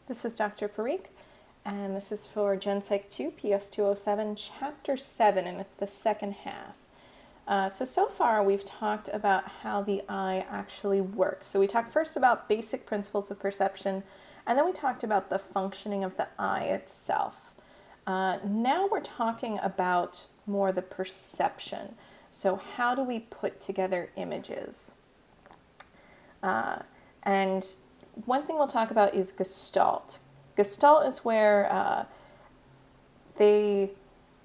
This is Dr. Parikh, and this is for Gen Psych 2, PS 207, Chapter 7, and it's the second half. So far we've talked about how the eye actually works. So we talked first about basic principles of perception, and then we talked about the functioning of the eye itself. Now we're talking about more the perception. So how do we put together images? And one thing we'll talk about is Gestalt. Gestalt is where they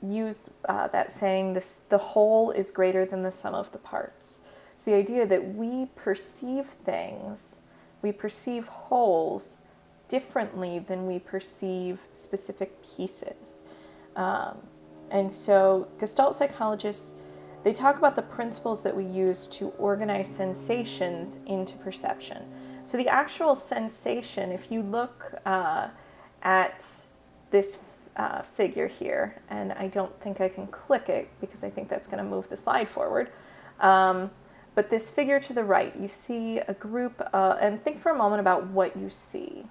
use that saying, the whole is greater than the sum of the parts. So the idea that we perceive things, we perceive wholes differently than we perceive specific pieces. And so Gestalt psychologists, they talk about the principles that we use to organize sensations into perception. So the actual sensation, if you look at this figure here, and I don't think I can click it because I think that's going to move the slide forward, but this figure to the right, you see a group, and think for a moment about what you see.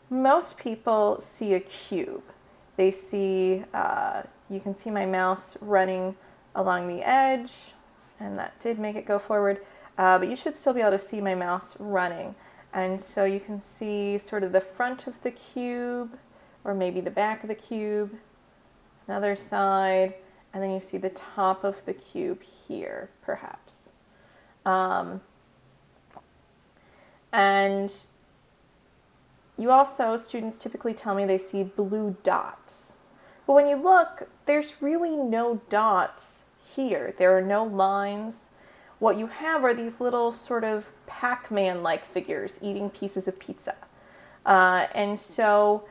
Most people see a cube. They see, you can see my mouse running along the edge, and that did make it go forward. But you should still be able to see my mouse running. And so you can see sort of the front of the cube, or maybe the back of the cube, another side, and then you see the top of the cube here, perhaps. And you also, students typically tell me they see blue dots. But when you look, there's really no dots here. There are no lines. What you have are these little sort of Pac-Man-like figures eating pieces of pizza. And so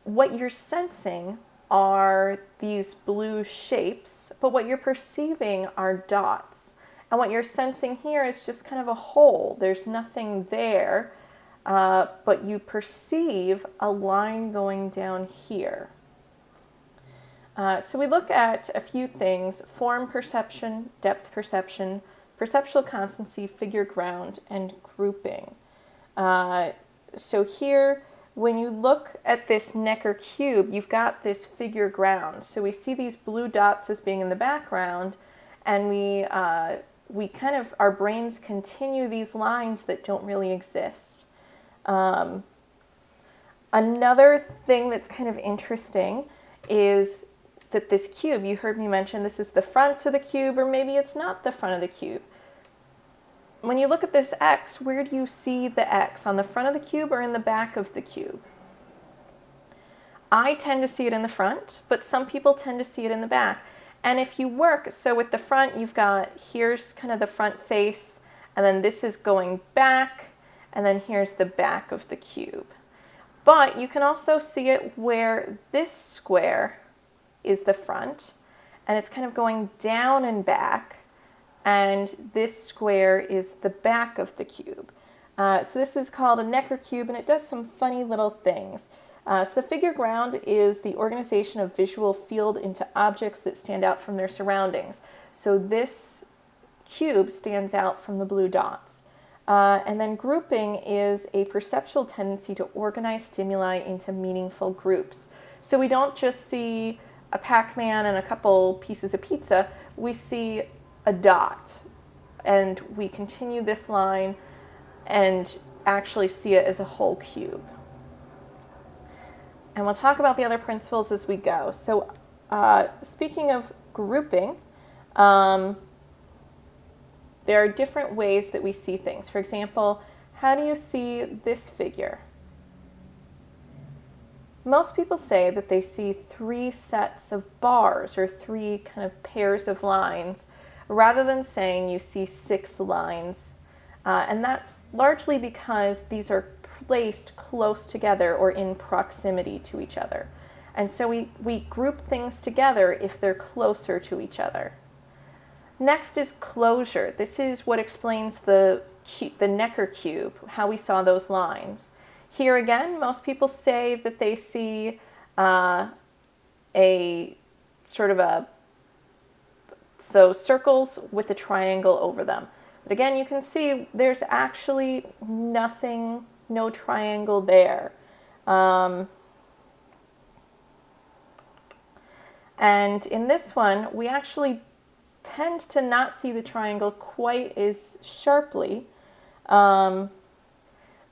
what you're sensing are these blue shapes, but what you're perceiving are dots. And what you're sensing here is just kind of a hole. There's nothing there, but you perceive a line going down here. So we look at a few things: form perception, depth perception, perceptual constancy, figure ground, and grouping. So here, when you look at this Necker cube, you've got this figure ground. So we see these blue dots as being in the background, and we kind of, our brains continue these lines that don't really exist. Another thing that's kind of interesting is that this cube, you heard me mention this is the front of the cube, or maybe it's not the front of the cube. When you look at this X, where do you see the X? On the front of the cube or in the back of the cube? I tend to see it in the front, but some people tend to see it in the back. And if you work, so with the front, you've got, here's kind of the front face, and then this is going back, and then here's the back of the cube. But you can also see it where this square is the front, and it's kind of going down and back, and this square is the back of the cube. So this is called a Necker cube, and it does some funny little things. So the figure ground is the organization of visual field into objects that stand out from their surroundings. So this cube stands out from the blue dots. And then grouping is a perceptual tendency to organize stimuli into meaningful groups. So we don't just see a Pac-Man and a couple pieces of pizza, we see a dot, and we continue this line and actually see it as a whole cube. And we'll talk about the other principles as we go. So speaking of grouping, there are different ways that we see things. For example, how do you see this figure? Most people say that they see 3 sets of bars, or 3 kind of pairs of lines, rather than saying you see 6 lines. And that's largely because these are placed close together or in proximity to each other. And so we group things together if they're closer to each other. Next is closure. This is what explains the Necker cube, how we saw those lines. Here again, most people say that they see a sort of so circles with a triangle over them. But again, you can see there's actually nothing no triangle there. And in this one, we actually tend to not see the triangle quite as sharply,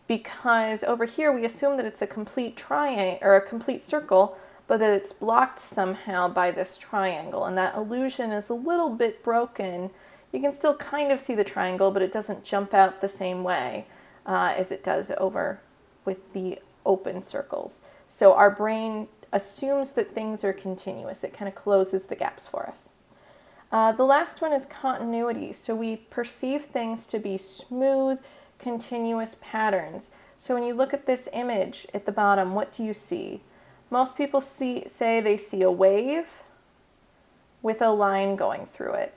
because over here we assume that it's a complete triangle or a complete circle, but that it's blocked somehow by this triangle, and that illusion is a little bit broken. You can still kind of see the triangle, but it doesn't jump out the same way as it does over with the open circles. So our brain assumes that things are continuous. It kind of closes the gaps for us. The last one is continuity. So we perceive things to be smooth, continuous patterns. So when you look at this image at the bottom, what do you see? Most people say they see a wave with a line going through it.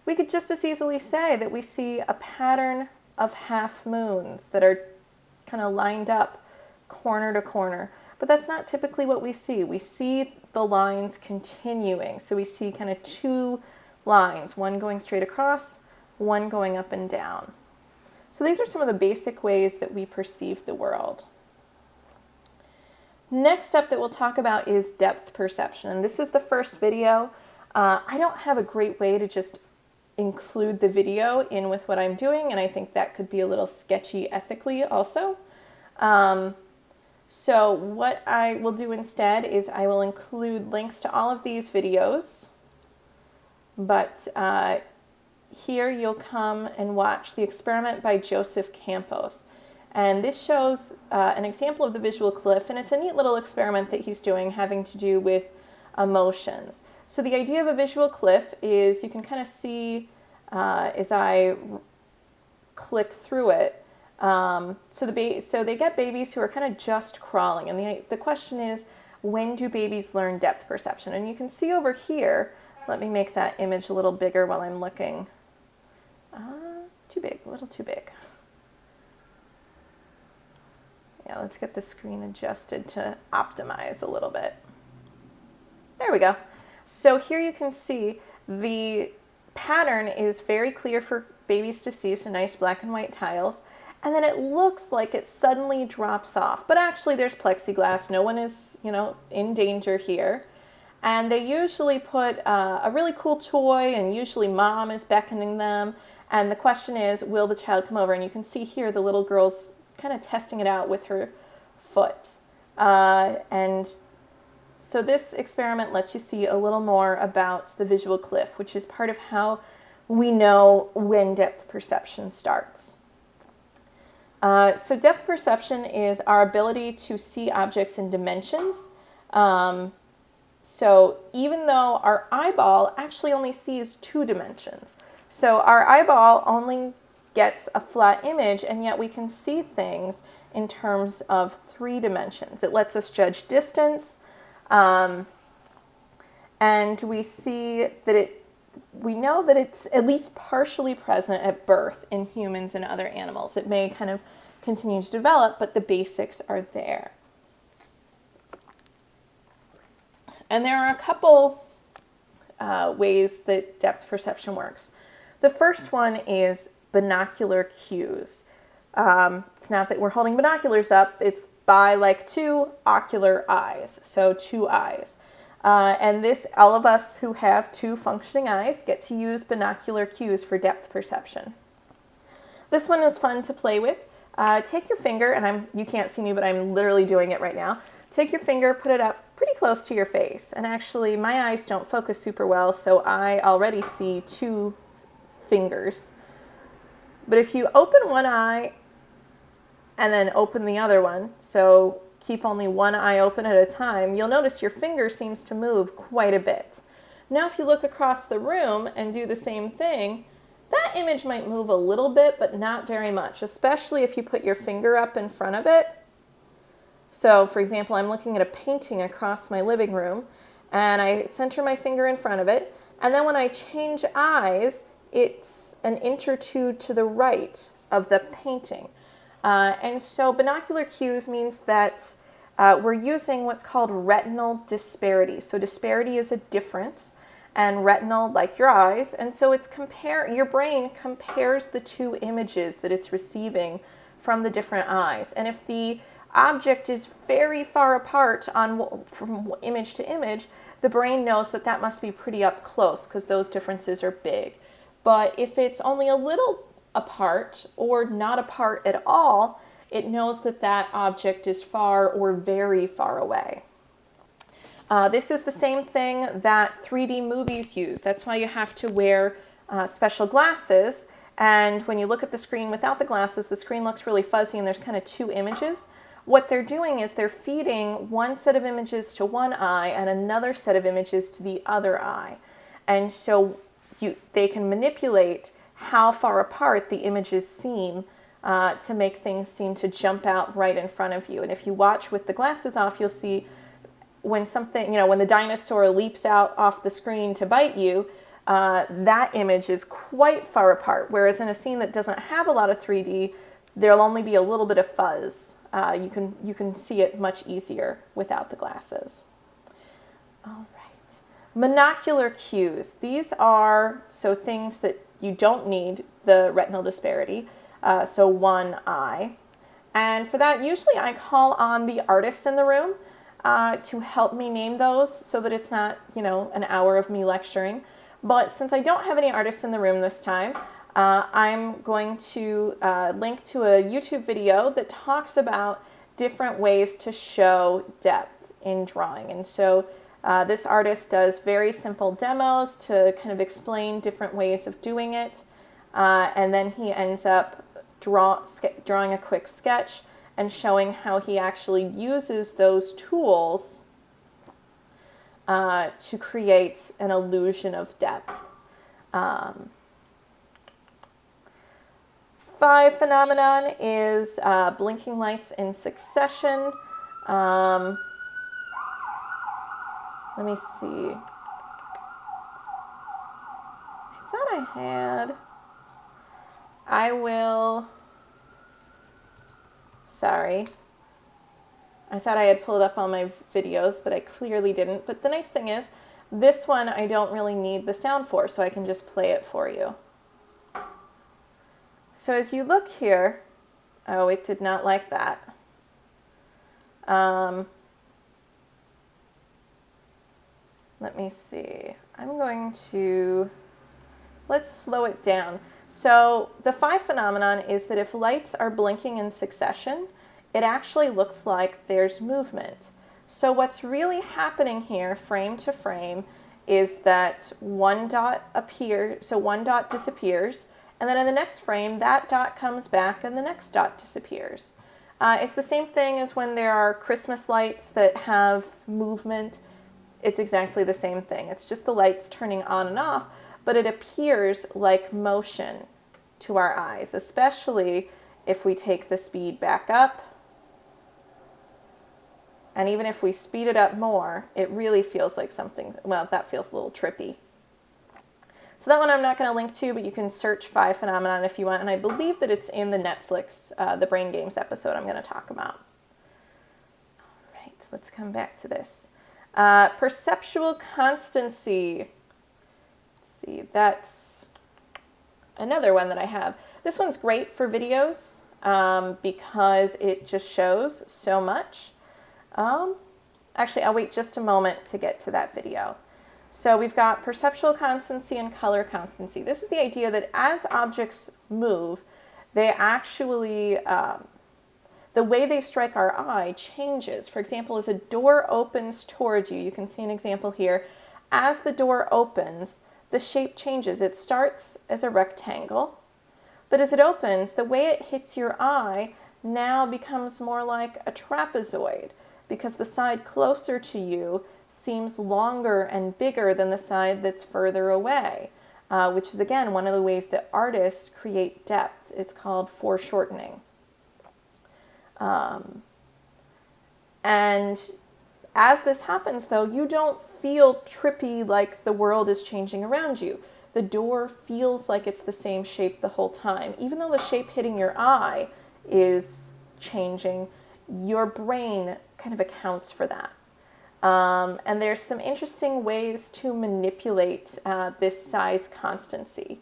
We could just as easily say that we see a pattern of half moons that are kind of lined up corner to corner. But that's not typically what we see. We see the lines continuing. So we see kind of two lines, one going straight across, one going up and down. So these are some of the basic ways that we perceive the world. Next up that we'll talk about is depth perception. And this is the first video. I don't have a great way to just include the video in with what I'm doing, and I think that could be a little sketchy ethically also. So what I will do instead is I will include links to all of these videos, but here you'll come and watch the experiment by Joseph Campos. And this shows an example of the visual cliff, and it's a neat little experiment that he's doing having to do with emotions. So the idea of a visual cliff is you can kind of see as I click through it. So they get babies who are kind of just crawling, and the question is, when do babies learn depth perception? And you can see over here, let me make that image a little bigger while I'm looking. Too big, a little too big. Yeah, let's get the screen adjusted to optimize a little bit. There we go. So here you can see the pattern is very clear for babies to see, so nice black and white tiles. And then it looks like it suddenly drops off. But actually there's plexiglass. No one is, in danger here. And they usually put a really cool toy, and usually mom is beckoning them. And the question is, will the child come over? And you can see here the little girl's kind of testing it out with her foot. And so this experiment lets you see a little more about the visual cliff, which is part of how we know when depth perception starts. So depth perception is our ability to see objects in dimensions. So even though our eyeball actually only sees 2 dimensions, so our eyeball only gets a flat image, and yet we can see things in terms of 3 dimensions. It lets us judge distance, and we see that we know that it's at least partially present at birth in humans and other animals. It may kind of continue to develop, but the basics are there. And there are a couple ways that depth perception works. The first one is binocular cues. It's not that we're holding binoculars up, it's by like 2 ocular eyes, so 2 eyes. And all of us who have 2 functioning eyes get to use binocular cues for depth perception. This one is fun to play with. Take your finger, and you can't see me, but I'm literally doing it right now. Take your finger, put it up pretty close to your face. And actually, my eyes don't focus super well, so I already see 2 fingers. But if you open one eye and then open the other one, so keep only one eye open at a time, you'll notice your finger seems to move quite a bit. Now if you look across the room and do the same thing, that image might move a little bit, but not very much, especially if you put your finger up in front of it. So for example, I'm looking at a painting across my living room, and I center my finger in front of it, and then when I change eyes, it's an inch or 2 to the right of the painting. And so binocular cues means that we're using what's called retinal disparity. So disparity is a difference, and retinal, like your eyes, and so your brain compares the 2 images that it's receiving from the different eyes. And if the object is very far apart from image to image, the brain knows that that must be pretty up close because those differences are big. But if it's only a little apart or not apart at all, it knows that that object is far or very far away. This is the same thing that 3D movies use. That's why you have to wear special glasses. And when you look at the screen without the glasses, the screen looks really fuzzy and there's kind of two images. What they're doing is they're feeding one set of images to one eye and another set of images to the other eye. And so they can manipulate how far apart the images seem to make things seem to jump out right in front of you. And if you watch with the glasses off, you'll see when something, when the dinosaur leaps out off the screen to bite you, that image is quite far apart. Whereas in a scene that doesn't have a lot of 3D, there'll only be a little bit of fuzz. You can see it much easier without the glasses. All right. Monocular cues. These are things that you don't need the retinal disparity, so one eye. And for that, usually I call on the artists in the room to help me name those so that it's not, an hour of me lecturing. But since I don't have any artists in the room this time, I'm going to link to a YouTube video that talks about different ways to show depth in drawing. And so this artist does very simple demos to kind of explain different ways of doing it. And then he ends up drawing a quick sketch and showing how he actually uses those tools to create an illusion of depth. 5 phenomenon is blinking lights in succession. Let me see. I thought I had. Sorry. I thought I had pulled up all my videos, but I clearly didn't. But the nice thing is, this one I don't really need the sound for, so I can just play it for you. So as you look here, oh, it did not like that. Let me see. Let's slow it down. So the 5 phenomenon is that if lights are blinking in succession, it actually looks like there's movement. So what's really happening here, frame to frame, is that one dot disappears, and then in the next frame, that dot comes back and the next dot disappears. It's the same thing as when there are Christmas lights that have movement. It's exactly the same thing. It's just the lights turning on and off, but it appears like motion to our eyes, especially if we take the speed back up. And even if we speed it up more, it really feels like something, well, that feels a little trippy. So that one I'm not going to link to, but you can search 5 phenomenon if you want. And I believe that it's in the Netflix, the Brain Games episode I'm going to talk about. All right, let's come back to this. Perceptual constancy. Let's see, that's another one that I have. This one's great for videos because it just shows so much. Actually, I'll wait just a moment to get to that video. So we've got perceptual constancy and color constancy. This is the idea that as objects move, they actually, the way they strike our eye changes. For example, as a door opens towards you, you can see an example here. As the door opens, the shape changes. It starts as a rectangle, but as it opens, the way it hits your eye now becomes more like a trapezoid, because the side closer to you seems longer and bigger than the side that's further away, which is, again, one of the ways that artists create depth. It's called foreshortening. And as this happens, though, you don't feel trippy like the world is changing around you. The door feels like it's the same shape the whole time. Even though the shape hitting your eye is changing, your brain kind of accounts for that. And there's some interesting ways to manipulate this size constancy.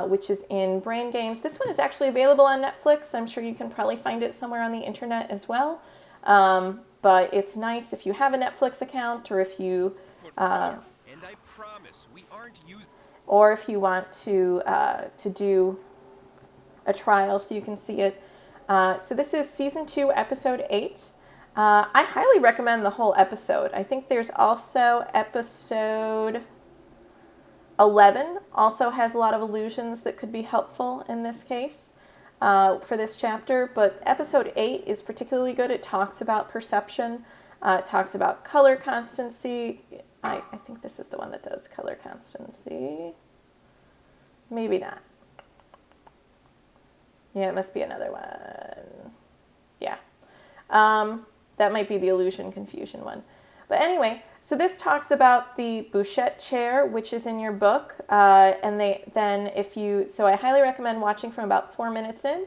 which is in Brain Games. This one is actually available on Netflix. I'm sure you can probably find it somewhere on the internet as well. But it's nice if you have a Netflix account, or if you or if you want to do a trial so you can see it. So this is season 2, episode 8. I highly recommend the whole episode. I think there's also episode 11 also has a lot of illusions that could be helpful in this case for this chapter. But episode 8 is particularly good. It talks about perception. It talks about color constancy. I think this is the one that does color constancy. Maybe not. Yeah, it must be another one. Yeah. That might be the illusion confusion one. But anyway, so this talks about the Bouchette chair, which is in your book. So I highly recommend watching from about 4 minutes in.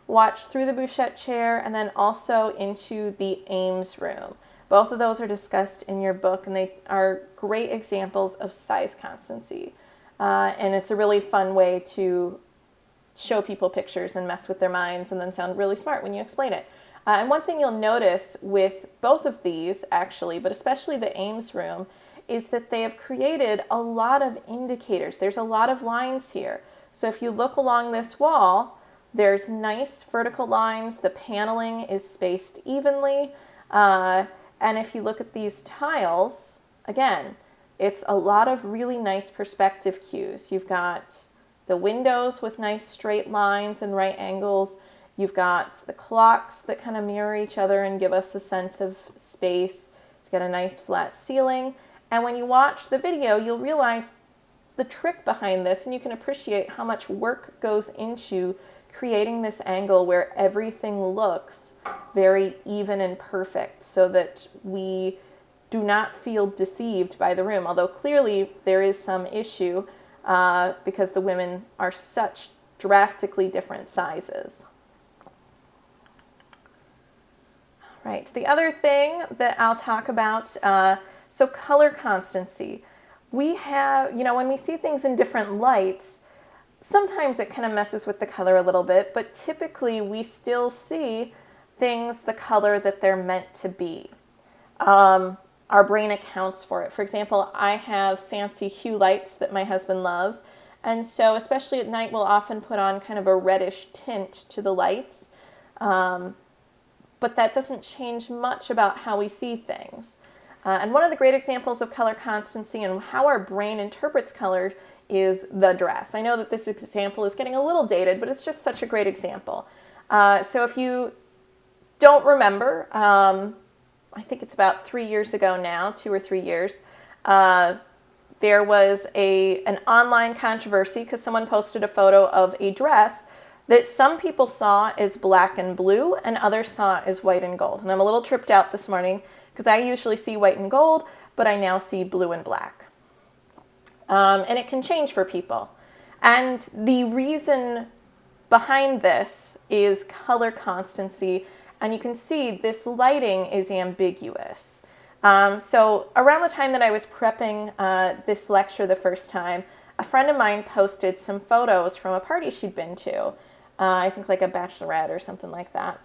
Watch through the Bouchette chair and then also into the Ames room. Both of those are discussed in your book, and they are great examples of size constancy. And it's a really fun way to show people pictures and mess with their minds and then sound really smart when you explain it. And one thing you'll notice with both of these, actually, but especially the Ames room, is that they have created a lot of indicators. There's a lot of lines here. So if you look along this wall, there's nice vertical lines. The paneling is spaced evenly. And if you look at these tiles, again, it's a lot of really nice perspective cues. You've got the windows with nice straight lines and right angles. You've got the clocks that kind of mirror each other and give us a sense of space. You've got a nice flat ceiling. And when you watch the video, you'll realize the trick behind this, and you can appreciate how much work goes into creating this angle where everything looks very even and perfect so that we do not feel deceived by the room. Although clearly there is some issue because the women are such drastically different sizes. Right, the other thing that I'll talk about, so color constancy. We have, when we see things in different lights, sometimes it kind of messes with the color a little bit, but typically we still see things the color that they're meant to be. Our brain accounts for it. For example, I have fancy hue lights that my husband loves, and so especially at night we'll often put on kind of a reddish tint to the lights. But that doesn't change much about how we see things. And one of the great examples of color constancy and how our brain interprets color is the dress. I know that this example is getting a little dated, but it's just such a great example. So if you don't remember, I think it's about 3 years ago now, 2 or 3 years, there was an online controversy because someone posted a photo of a dress that some people saw as black and blue and others saw as white and gold. And I'm a little tripped out this morning because I usually see white and gold, but I now see blue and black. And it can change for people. And the reason behind this is color constancy. And you can see this lighting is ambiguous. So around the time that I was prepping this lecture the first time, a friend of mine posted some photos from a party she'd been to. I think like a bachelorette or something like that.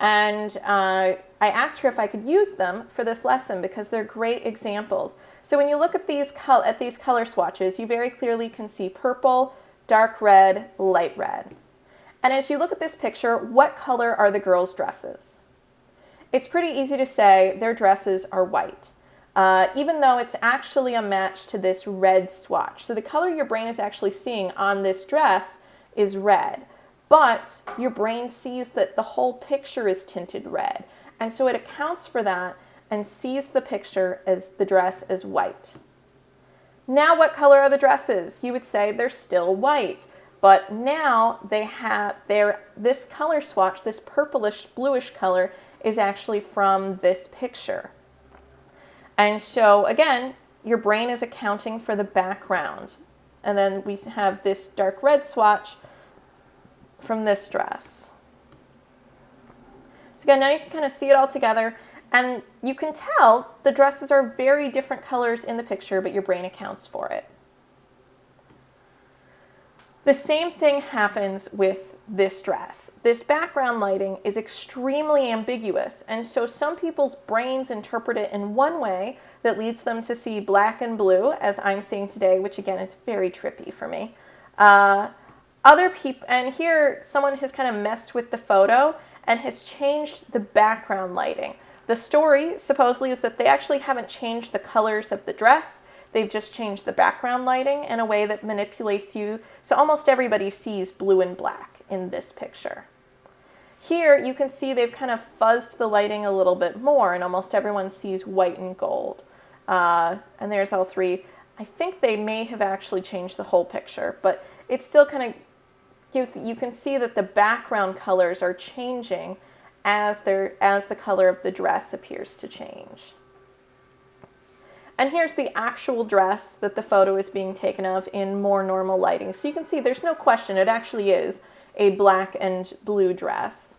And I asked her if I could use them for this lesson because they're great examples. So when you look at these color swatches, you very clearly can see purple, dark red, light red. And as you look at this picture, what color are the girls' dresses? It's pretty easy to say their dresses are white, even though it's actually a match to this red swatch. So the color your brain is actually seeing on this dress is red. But your brain sees that the whole picture is tinted red. And so it accounts for that and sees the picture as the dress as white. Now what color are the dresses? You would say they're still white. But now they have this color swatch, this purplish bluish color, is actually from this picture. And so again, your brain is accounting for the background. And then we have this dark red swatch from this dress. So again, now you can kind of see it all together, and you can tell the dresses are very different colors in the picture, but your brain accounts for it. The same thing happens with this dress. This background lighting is extremely ambiguous, and so some people's brains interpret it in one way that leads them to see black and blue, as I'm seeing today, which again is very trippy for me. Other people, and here someone has kind of messed with the photo and has changed the background lighting. The story supposedly is that they actually haven't changed the colors of the dress. They've just changed the background lighting in a way that manipulates you. So almost everybody sees blue and black in this picture. Here you can see they've kind of fuzzed the lighting a little bit more, and almost everyone sees white and gold. And there's all three. I think they may have actually changed the whole picture, but it still kind of gives, you can see that the background colors are changing as the color of the dress appears to change. And here's the actual dress that the photo is being taken of in more normal lighting. So you can see there's no question, it actually is a black and blue dress.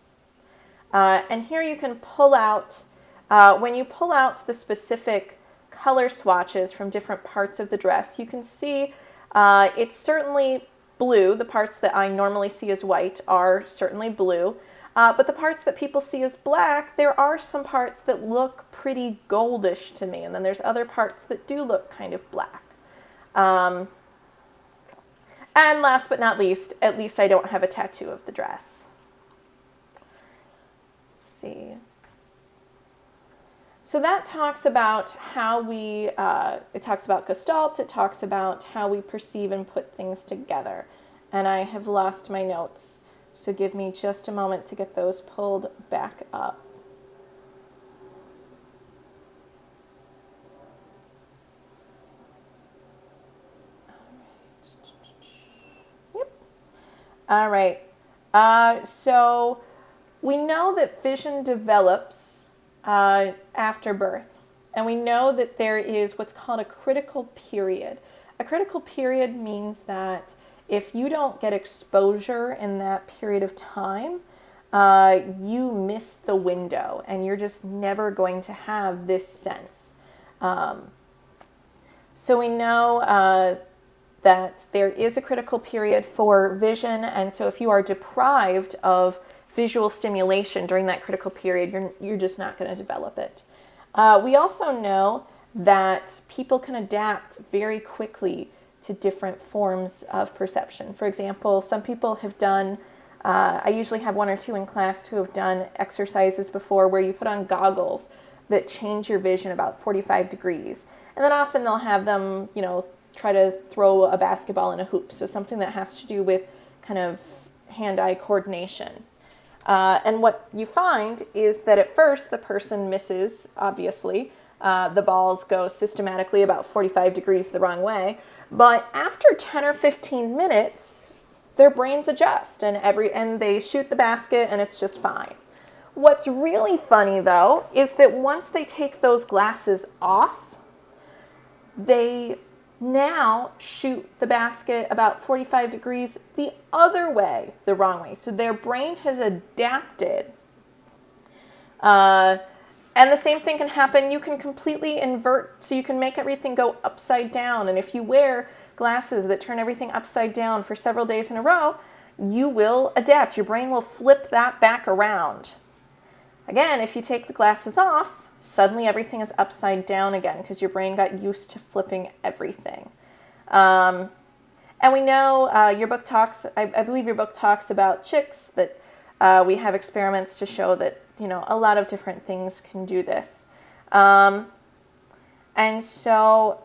And here you can pull out, when you pull out the specific color swatches from different parts of the dress, you can see it's certainly blue. The parts that I normally see as white are certainly blue. But the parts that people see as black, there are some parts that look pretty goldish to me, and then there's other parts that do look kind of black. And last but not least, at least I don't have a tattoo of the dress. Let's see. So that talks about how we, it talks about Gestalt, it talks about how we perceive and put things together. And I have lost my notes, so give me just a moment to get those pulled back up. Yep. All right. So we know that vision develops after birth. And we know that there is what's called a critical period. A critical period means that if you don't get exposure in that period of time, you miss the window and you're just never going to have this sense. So we know that there is a critical period for vision, and so if you are deprived of visual stimulation during that critical period, you're just not going to develop it. We also know that people can adapt very quickly to different forms of perception. For example, some people have done, I usually have one or two in class who have done exercises before where you put on goggles that change your vision about 45 degrees. And then often they'll have them, try to throw a basketball in a hoop. So something that has to do with kind of hand-eye coordination. And what you find is that at first the person misses, obviously. The balls go systematically about 45 degrees the wrong way. But after 10 or 15 minutes, their brains adjust and they shoot the basket and it's just fine. What's really funny, though, is that once they take those glasses off, they now shoot the basket about 45 degrees the other way, the wrong way. So their brain has adapted. And the same thing can happen. You can completely invert, so you can make everything go upside down. And if you wear glasses that turn everything upside down for several days in a row, you will adapt. Your brain will flip that back around. Again, if you take the glasses off, suddenly everything is upside down again because your brain got used to flipping everything. And we know your book talks, I believe your book talks about chicks, that we have experiments to show that, a lot of different things can do this. And so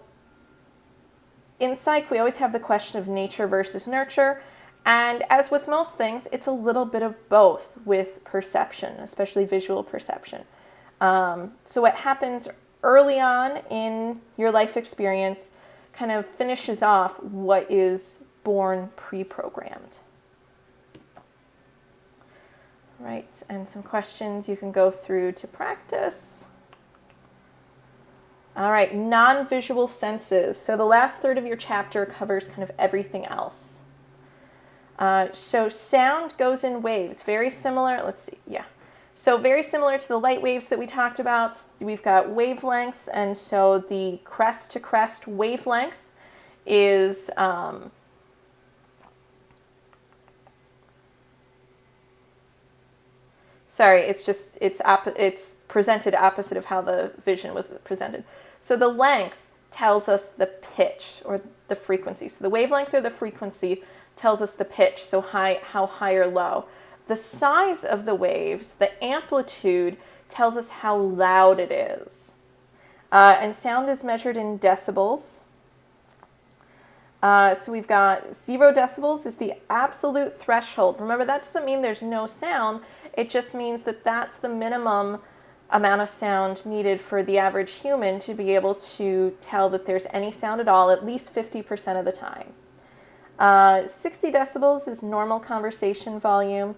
in psych, we always have the question of nature versus nurture. And as with most things, it's a little bit of both with perception, especially visual perception. So what happens early on in your life experience kind of finishes off what is born pre-programmed. Right, and some questions you can go through to practice. All right, non-visual senses. So the last third of your chapter covers kind of everything else. So sound goes in waves, very similar, let's see, yeah. So very similar to the light waves that we talked about, we've got wavelengths, and so the crest to crest wavelength is Sorry, it's presented opposite of how the vision was presented. So the length tells us the pitch or the frequency. So the wavelength or the frequency tells us the pitch, so how high or low. The size of the waves, the amplitude, tells us how loud it is. And sound is measured in decibels. So we've got 0 decibels is the absolute threshold. Remember, that doesn't mean there's no sound. It just means that that's the minimum amount of sound needed for the average human to be able to tell that there's any sound at all, at least 50% of the time. 60 decibels is normal conversation volume.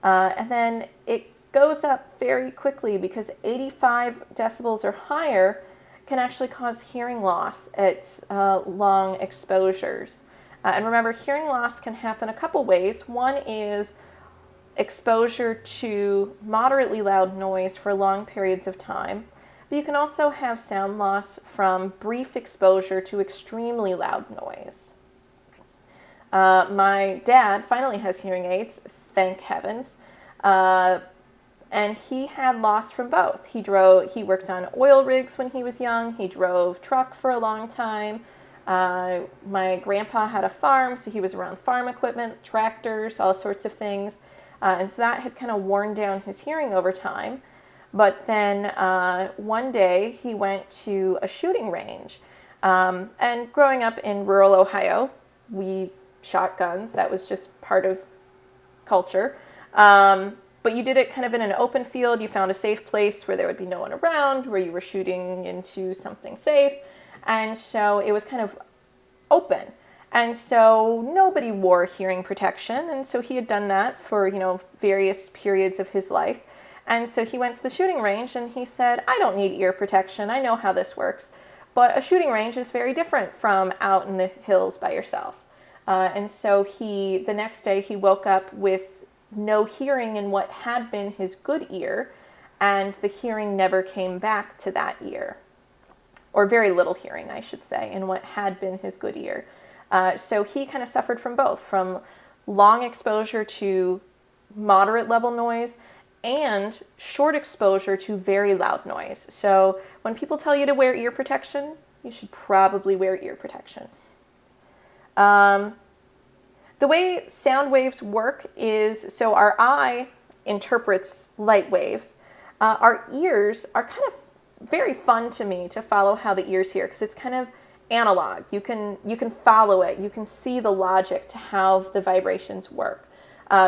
And then it goes up very quickly because 85 decibels or higher can actually cause hearing loss at long exposures. And remember, hearing loss can happen a couple ways. One is exposure to moderately loud noise for long periods of time. But you can also have sound loss from brief exposure to extremely loud noise. My dad finally has hearing aids, thank heavens. And he had loss from both. He worked on oil rigs when he was young. He drove truck for a long time. My grandpa had a farm, so he was around farm equipment, tractors, all sorts of things. And so that had kind of worn down his hearing over time. But then one day he went to a shooting range. And growing up in rural Ohio, we shot guns. That was just part of culture. But you did it kind of in an open field. You found a safe place where there would be no one around, where you were shooting into something safe. And so it was kind of open. And so nobody wore hearing protection. And so he had done that for, various periods of his life. And so he went to the shooting range and he said, I don't need ear protection. I know how this works. But a shooting range is very different from out in the hills by yourself. And so the next day he woke up with no hearing in what had been his good ear, and the hearing never came back to that ear. Or very little hearing, I should say, in what had been his good ear. So he kind of suffered from both, from long exposure to moderate level noise and short exposure to very loud noise. So when people tell you to wear ear protection, you should probably wear ear protection. The way sound waves work is, so our eye interprets light waves. Our ears are kind of very fun to me to follow how the ears hear, because it's kind of analog. You can follow it. You can see the logic to how the vibrations work.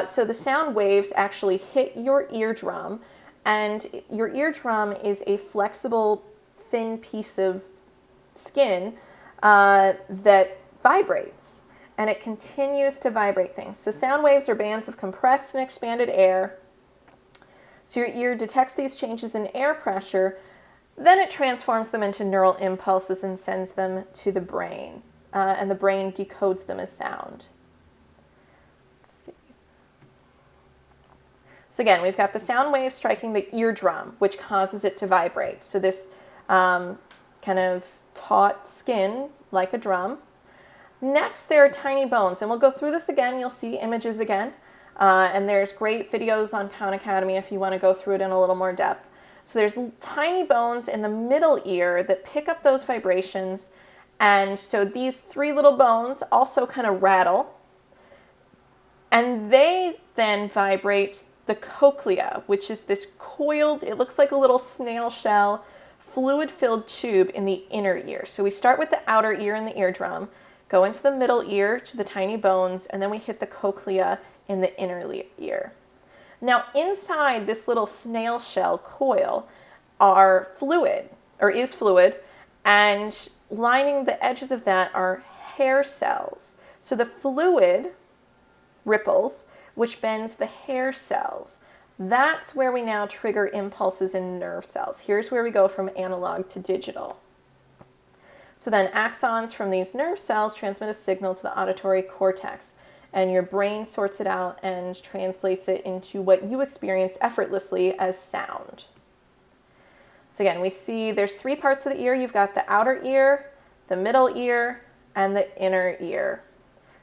So the sound waves actually hit your eardrum, and your eardrum is a flexible, thin piece of skin that vibrates. And it continues to vibrate things. So sound waves are bands of compressed and expanded air. So your ear detects these changes in air pressure, then it transforms them into neural impulses and sends them to the brain. And the brain decodes them as sound. Let's see. So again, we've got the sound wave striking the eardrum, which causes it to vibrate. So this kind of taut skin, like a drum. Next, there are tiny bones, and we'll go through this again. You'll see images again, and there's great videos on Khan Academy if you want to go through it in a little more depth. So there's tiny bones in the middle ear that pick up those vibrations, and so these 3 little bones also kind of rattle, and they then vibrate the cochlea, which is this coiled, it looks like a little snail shell, fluid-filled tube in the inner ear. So we start with the outer ear and the eardrum, go into the middle ear to the tiny bones, and then we hit the cochlea in the inner ear. Now inside this little snail shell coil is fluid, and lining the edges of that are hair cells. So the fluid ripples, which bends the hair cells. That's where we now trigger impulses in nerve cells. Here's where we go from analog to digital. So then axons from these nerve cells transmit a signal to the auditory cortex, and your brain sorts it out and translates it into what you experience effortlessly as sound. So again, we see there's 3 parts of the ear. You've got the outer ear, the middle ear, and the inner ear.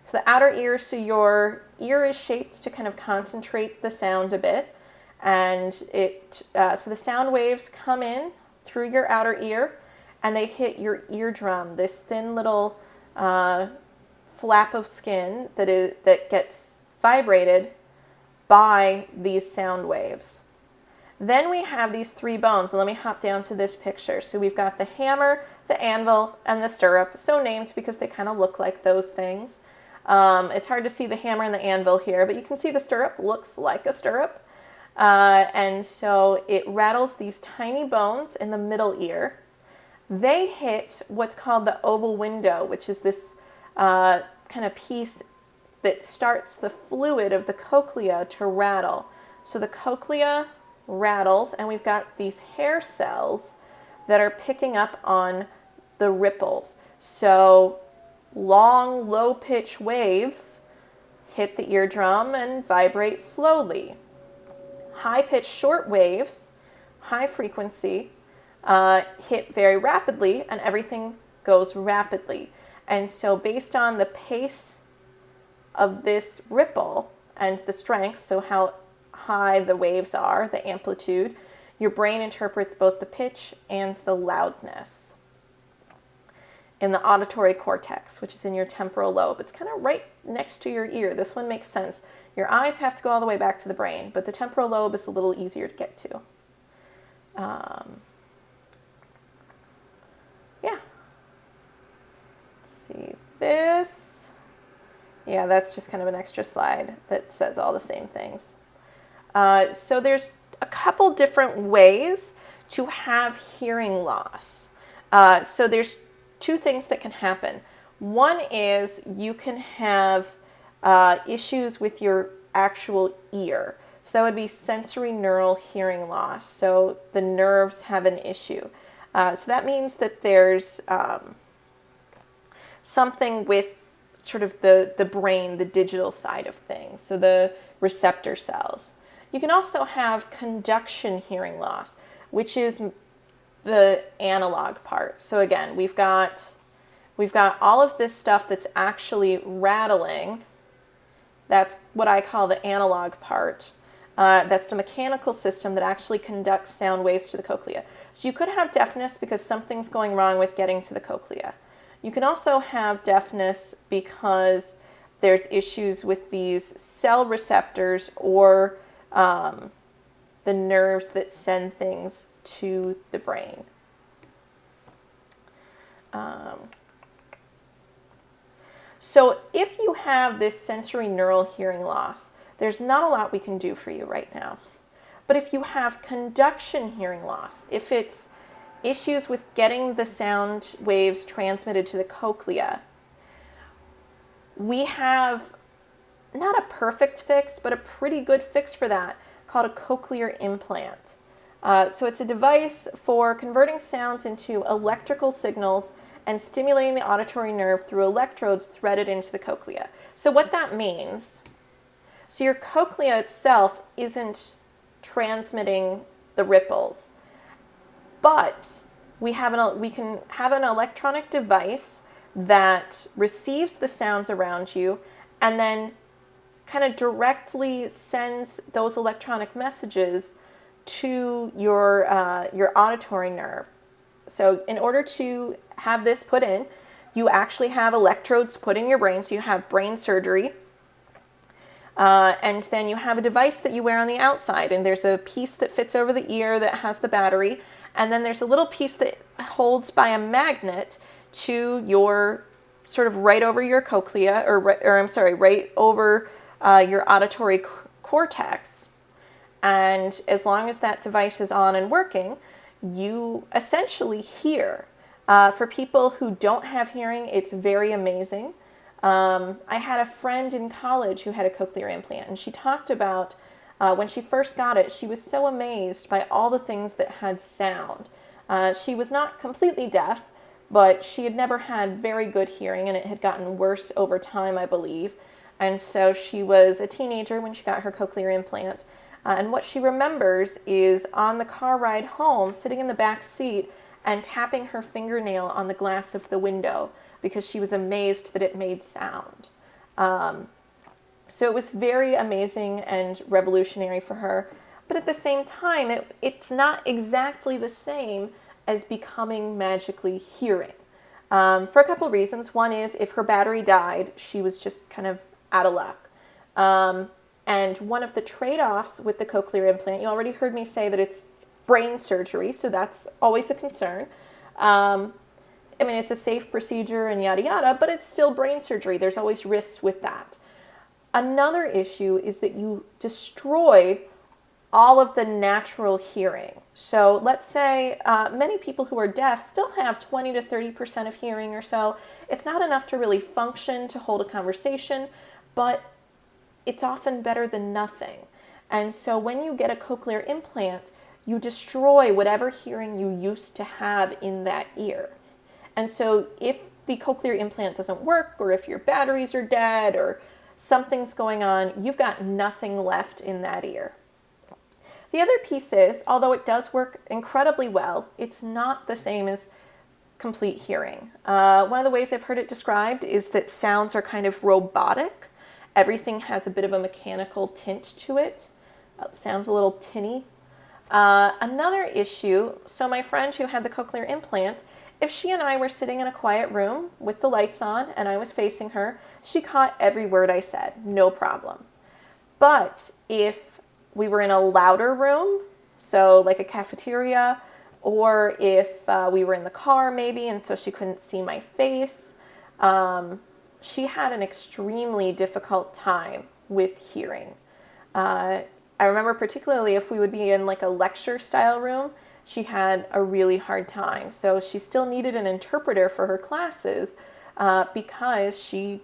So the outer ear, so your ear is shaped to kind of concentrate the sound a bit, And so the sound waves come in through your outer ear, and they hit your eardrum, this thin little flap of skin that gets vibrated by these sound waves. Then we have these three bones, and let me hop down to this picture. So we've got the hammer, the anvil, and the stirrup, so named because they kind of look like those things. It's hard to see the hammer and the anvil here, but you can see the stirrup looks like a stirrup. And so it rattles these tiny bones in the middle ear. They hit what's called the oval window, which is this kind of piece that starts the fluid of the cochlea to rattle. So the cochlea rattles, and we've got these hair cells that are picking up on the ripples. So long, low-pitch waves hit the eardrum and vibrate slowly. High-pitched short waves, high frequency, hit very rapidly, and everything goes rapidly. And so based on the pace of this ripple and the strength, so how high the waves are, the amplitude, your brain interprets both the pitch and the loudness. In the auditory cortex, which is in your temporal lobe, it's kind of right next to your ear. This one makes sense. Your eyes have to go all the way back to the brain, but the temporal lobe is a little easier to get to. Yeah. Let's see this. Yeah, that's just kind of an extra slide that says all the same things. So there's a couple different ways to have hearing loss. So there's two things that can happen. One is you can have issues with your actual ear. So that would be sensory neural hearing loss. So the nerves have an issue. So that means that there's something with sort of the brain, the digital side of things, so the receptor cells. You can also have conduction hearing loss, which is the analog part. So again, we've got all of this stuff that's actually rattling. That's what I call the analog part. That's the mechanical system that actually conducts sound waves to the cochlea. So you could have deafness because something's going wrong with getting to the cochlea. You can also have deafness because there's issues with these cell receptors or the nerves that send things to the brain. So if you have this sensory neural hearing loss, there's not a lot we can do for you right now. But if you have conduction hearing loss, if it's issues with getting the sound waves transmitted to the cochlea, we have not a perfect fix, but a pretty good fix for that, called a cochlear implant. So it's a device for converting sounds into electrical signals and stimulating the auditory nerve through electrodes threaded into the cochlea. So what that means, so your cochlea itself isn't transmitting the ripples, but we can have an electronic device that receives the sounds around you and then kind of directly sends those electronic messages to your auditory nerve. So in order to have this put in, you actually have electrodes put in your brain, so you have brain surgery. And then you have a device that you wear on the outside, and there's a piece that fits over the ear that has the battery, and then there's a little piece that holds by a magnet to your sort of right over your cochlea, right over your auditory cortex. And as long as that device is on and working, you essentially hear. For people who don't have hearing, it's very amazing. I had a friend in college who had a cochlear implant, and she talked about when she first got it, she was so amazed by all the things that had sound. She was not completely deaf, but she had never had very good hearing, and it had gotten worse over time, I believe. And so she was a teenager when she got her cochlear implant. And what she remembers is on the car ride home, sitting in the back seat and tapping her fingernail on the glass of the window because she was amazed that it made sound. So it was very amazing and revolutionary for her. but at the same time, it's not exactly the same as becoming magically hearing. For a couple of reasons. One is if her battery died, she was just kind of out of luck. And one of the trade-offs with the cochlear implant, you already heard me say that it's brain surgery, so that's always a concern. I mean, it's a safe procedure and yada yada, but it's still brain surgery. There's always risks with that. Another issue is that you destroy all of the natural hearing. So let's say many people who are deaf still have 20 to 30% of hearing or so. It's not enough to really function, to hold a conversation, but it's often better than nothing. And so when you get a cochlear implant, you destroy whatever hearing you used to have in that ear. And so if the cochlear implant doesn't work, or if your batteries are dead, or something's going on, you've got nothing left in that ear. The other piece is, although it does work incredibly well, it's not the same as complete hearing. One of the ways I've heard it described is that sounds are kind of robotic. Everything has a bit of a mechanical tint to it. It sounds a little tinny. Another issue, so my friend who had the cochlear implant, if she and I were sitting in a quiet room with the lights on and I was facing her, she caught every word I said, no problem. But if we were in a louder room, so like a cafeteria, or if we were in the car maybe, and so she couldn't see my face, she had an extremely difficult time with hearing. I remember particularly if we would be in like a lecture style room, she had a really hard time. So she still needed an interpreter for her classes because she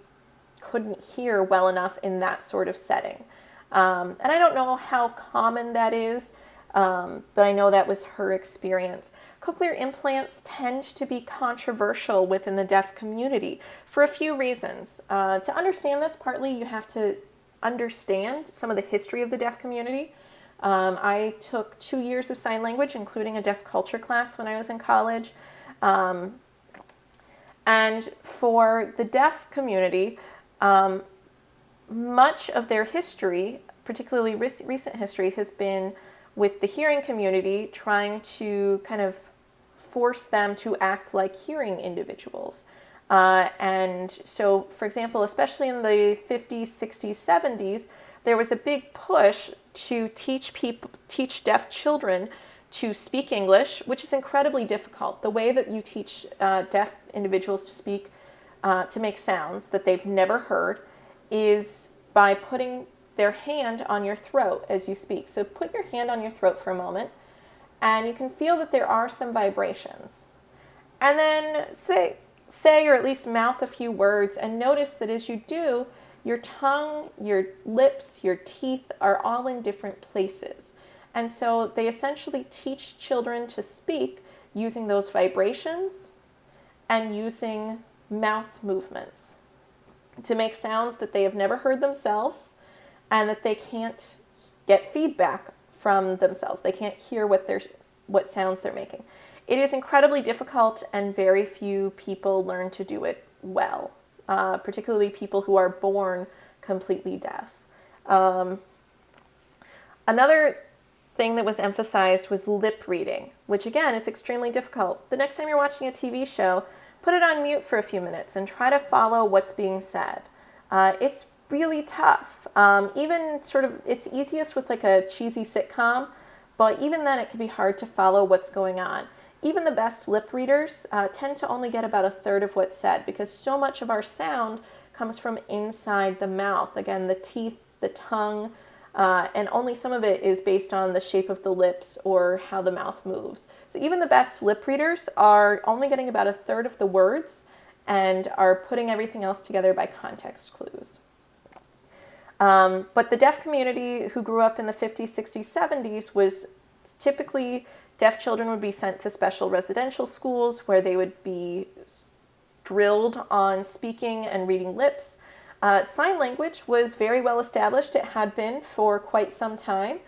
couldn't hear well enough in that sort of setting. And I don't know how common that is, but I know that was her experience. Cochlear implants tend to be controversial within the deaf community for a few reasons. To understand this, partly you have to understand some of the history of the deaf community. I took 2 years of sign language, including a deaf culture class when I was in college. And for the deaf community, much of their history, particularly recent history, has been with the hearing community trying to kind of force them to act like hearing individuals. And so, for example, especially in the 50s, 60s, 70s, there was a big push to teach deaf children to speak English, which is incredibly difficult. The way that you teach deaf individuals to speak, to make sounds that they've never heard, is by putting their hand on your throat as you speak. So put your hand on your throat for a moment, and you can feel that there are some vibrations. And then say or at least mouth a few words, and notice that as you do, your tongue, your lips, your teeth are all in different places. And so they essentially teach children to speak using those vibrations and using mouth movements to make sounds that they have never heard themselves and that they can't get feedback from themselves. They can't hear what sounds they're making. It is incredibly difficult, and very few people learn to do it well. Particularly people who are born completely deaf. Another thing that was emphasized was lip reading, which again is extremely difficult. The next time you're watching a TV show, put it on mute for a few minutes and try to follow what's being said. It's really tough. It's easiest with like a cheesy sitcom, but even then it can be hard to follow what's going on. Even the best lip readers tend to only get about a third of what's said because so much of our sound comes from inside the mouth. Again, the teeth, the tongue, and only some of it is based on the shape of the lips or how the mouth moves. So even the best lip readers are only getting about a third of the words and are putting everything else together by context clues. But the deaf community who grew up in the 50s, 60s, 70s was typically deaf children would be sent to special residential schools where they would be drilled on speaking and reading lips. Sign language was very well established. It had been for quite some time.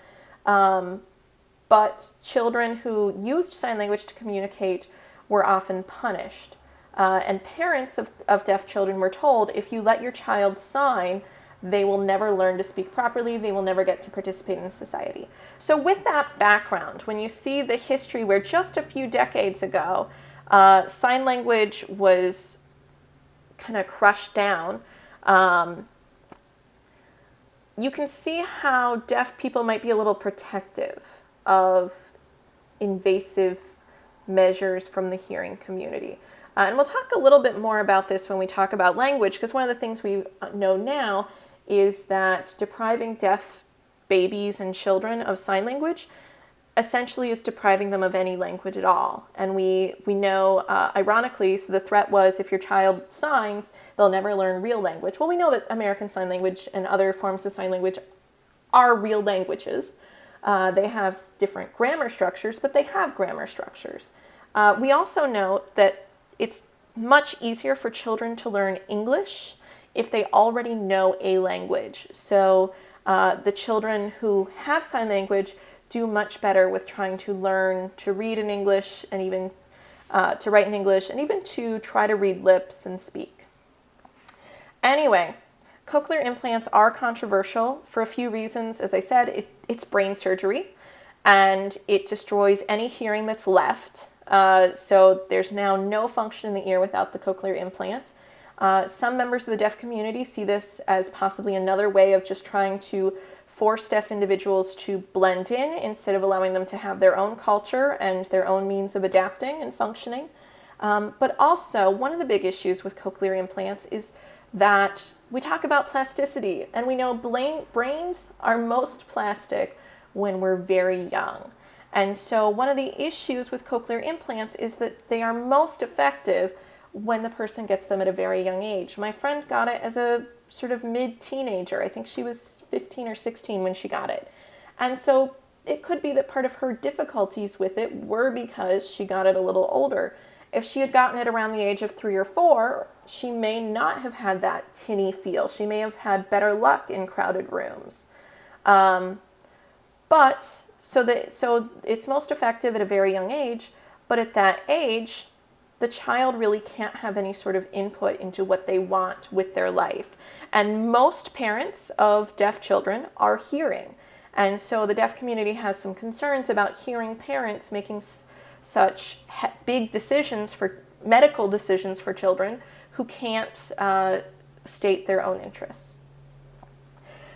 But children who used sign language to communicate were often punished. And parents of deaf children were told, if you let your child sign, they will never learn to speak properly, they will never get to participate in society. So with that background, when you see the history where just a few decades ago, sign language was kind of crushed down, you can see how deaf people might be a little protective of invasive measures from the hearing community. And we'll talk a little bit more about this when we talk about language, because one of the things we know now is that depriving deaf babies and children of sign language essentially is depriving them of any language at all. And we know, ironically, so the threat was if your child signs, they'll never learn real language. Well, we know that American Sign Language and other forms of sign language are real languages. They have different grammar structures, but they have grammar structures. We also know that it's much easier for children to learn English if they already know a language. So the children who have sign language do much better with trying to learn to read in English and even to write in English and even to try to read lips and speak. Anyway, cochlear implants are controversial for a few reasons. As I said, it's brain surgery and it destroys any hearing that's left. So there's now no function in the ear without the cochlear implant. Some members of the deaf community see this as possibly another way of just trying to force deaf individuals to blend in instead of allowing them to have their own culture and their own means of adapting and functioning. But also, one of the big issues with cochlear implants is that we talk about plasticity, and we know brains are most plastic when we're very young. And so one of the issues with cochlear implants is that they are most effective when the person gets them at a very young age. My friend got it as a sort of mid-teenager. I think she was 15 or 16 when she got it. And so it could be that part of her difficulties with it were because she got it a little older. If she had gotten it around the age of 3 or 4, she may not have had that tinny feel. She may have had better luck in crowded rooms. So it's most effective at a very young age, but at that age, the child really can't have any sort of input into what they want with their life. And most parents of deaf children are hearing. And so the deaf community has some concerns about hearing parents making such big decisions medical decisions for children who can't state their own interests.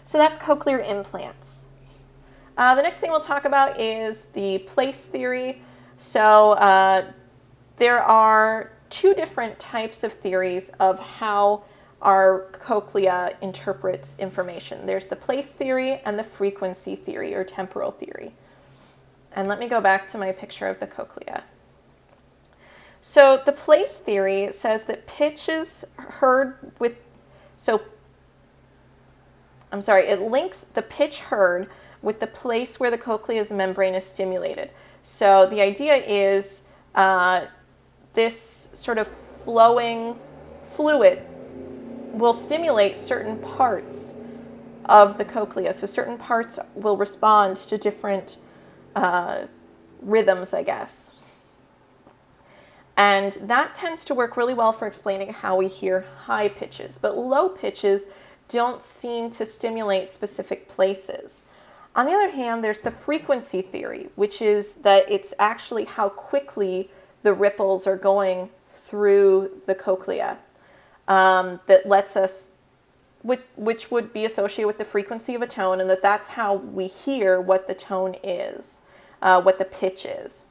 So that's cochlear implants. The next thing we'll talk about is the place theory. So there are two different types of theories of how our cochlea interprets information. There's the place theory and the frequency theory or temporal theory. And let me go back to my picture of the cochlea. So the place theory says that pitch is heard with, it links the pitch heard with the place where the cochlea's membrane is stimulated. So the idea is this sort of flowing fluid will stimulate certain parts of the cochlea. So certain parts will respond to different rhythms, I guess. And that tends to work really well for explaining how we hear high pitches, but low pitches don't seem to stimulate specific places. On the other hand, there's the frequency theory, which is that it's actually how quickly the ripples are going through the cochlea that lets us, which would be associated with the frequency of a tone, and that's how we hear what the tone is, what the pitch is.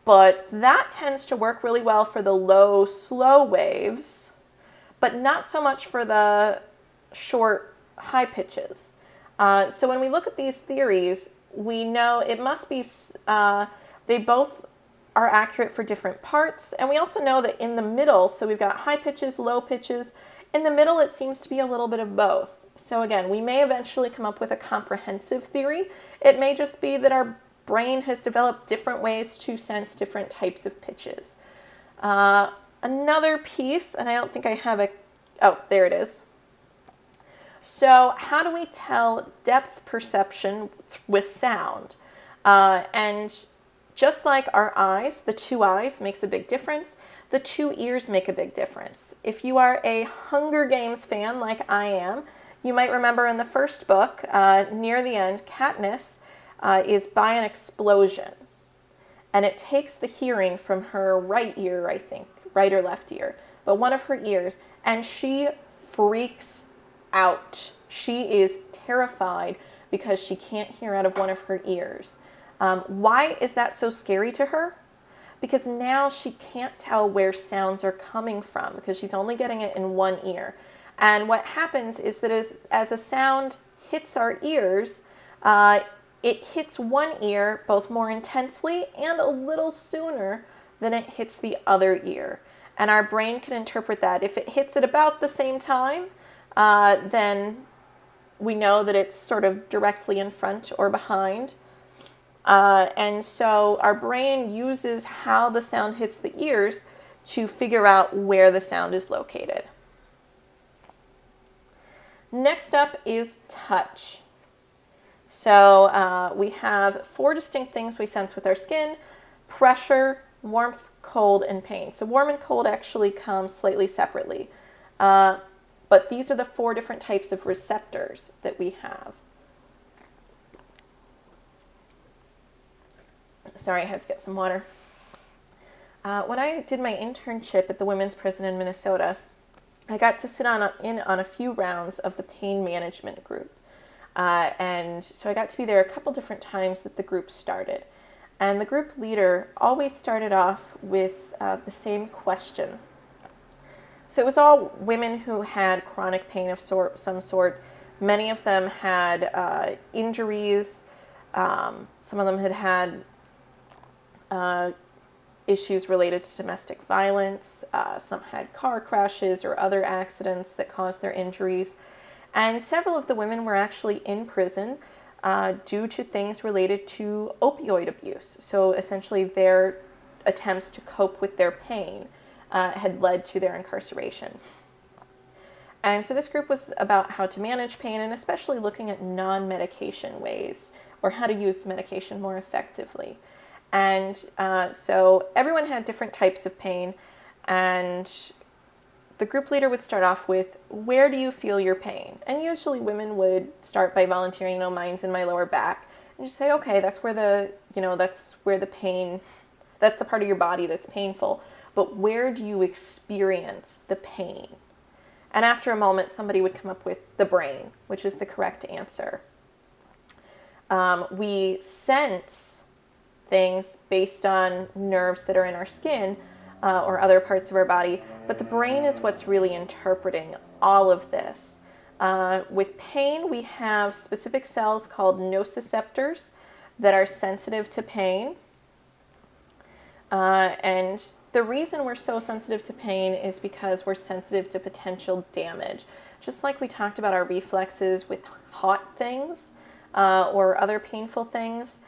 But that tends to work really well for the low, slow waves, but not so much for the short, high pitches. So when we look at these theories, we know it must be, they both are accurate for different parts. And we also know that in the middle, so we've got high pitches, low pitches. In the middle, it seems to be a little bit of both. So again, we may eventually come up with a comprehensive theory. It may just be that our brain has developed different ways to sense different types of pitches. Another piece, and I don't think I have there it is. So how do we tell depth perception with sound? And just like our eyes, the two eyes makes a big difference. The two ears make a big difference. If you are a Hunger Games fan like I am, You might remember in the first book, near the end, Katniss is by an explosion. And it takes the hearing from her right ear, I think, right or left ear, but one of her ears, and she freaks out. She is terrified because she can't hear out of one of her ears. Why is that so scary to her? Because now she can't tell where sounds are coming from because she's only getting it in one ear. And what happens is that as a sound hits our ears, it hits one ear both more intensely and a little sooner than it hits the other ear. And our brain can interpret that. If it hits it about the same time, then we know that it's sort of directly in front or behind. And so our brain uses how the sound hits the ears to figure out where the sound is located. Next up is touch. So we have 4 distinct things we sense with our skin: pressure, warmth, cold, and pain. So warm and cold actually come slightly separately. But these are the 4 different types of receptors that we have. Sorry, I had to get some water. When I did my internship at the Women's Prison in Minnesota, I got to sit in on a few rounds of the pain management group. And so I got to be there a couple different times that the group started. And the group leader always started off with the same question. So it was all women who had chronic pain of some sort. Many of them had injuries. Some of them had issues related to domestic violence. Some had car crashes or other accidents that caused their injuries. And several of the women were actually in prison due to things related to opioid abuse. So essentially their attempts to cope with their pain had led to their incarceration. And so this group was about how to manage pain and especially looking at non-medication ways or how to use medication more effectively. And so everyone had different types of pain, and the group leader would start off with, where do you feel your pain? And usually women would start by volunteering, mine's in my lower back. And just say, okay, that's where the pain, that's the part of your body that's painful. But where do you experience the pain? And after a moment, somebody would come up with the brain, which is the correct answer. We sense things based on nerves that are in our skin or other parts of our body, but the brain is what's really interpreting all of this. With pain, we have specific cells called nociceptors that are sensitive to pain. And the reason we're so sensitive to pain is because we're sensitive to potential damage. Just like we talked about our reflexes with hot things or other painful things,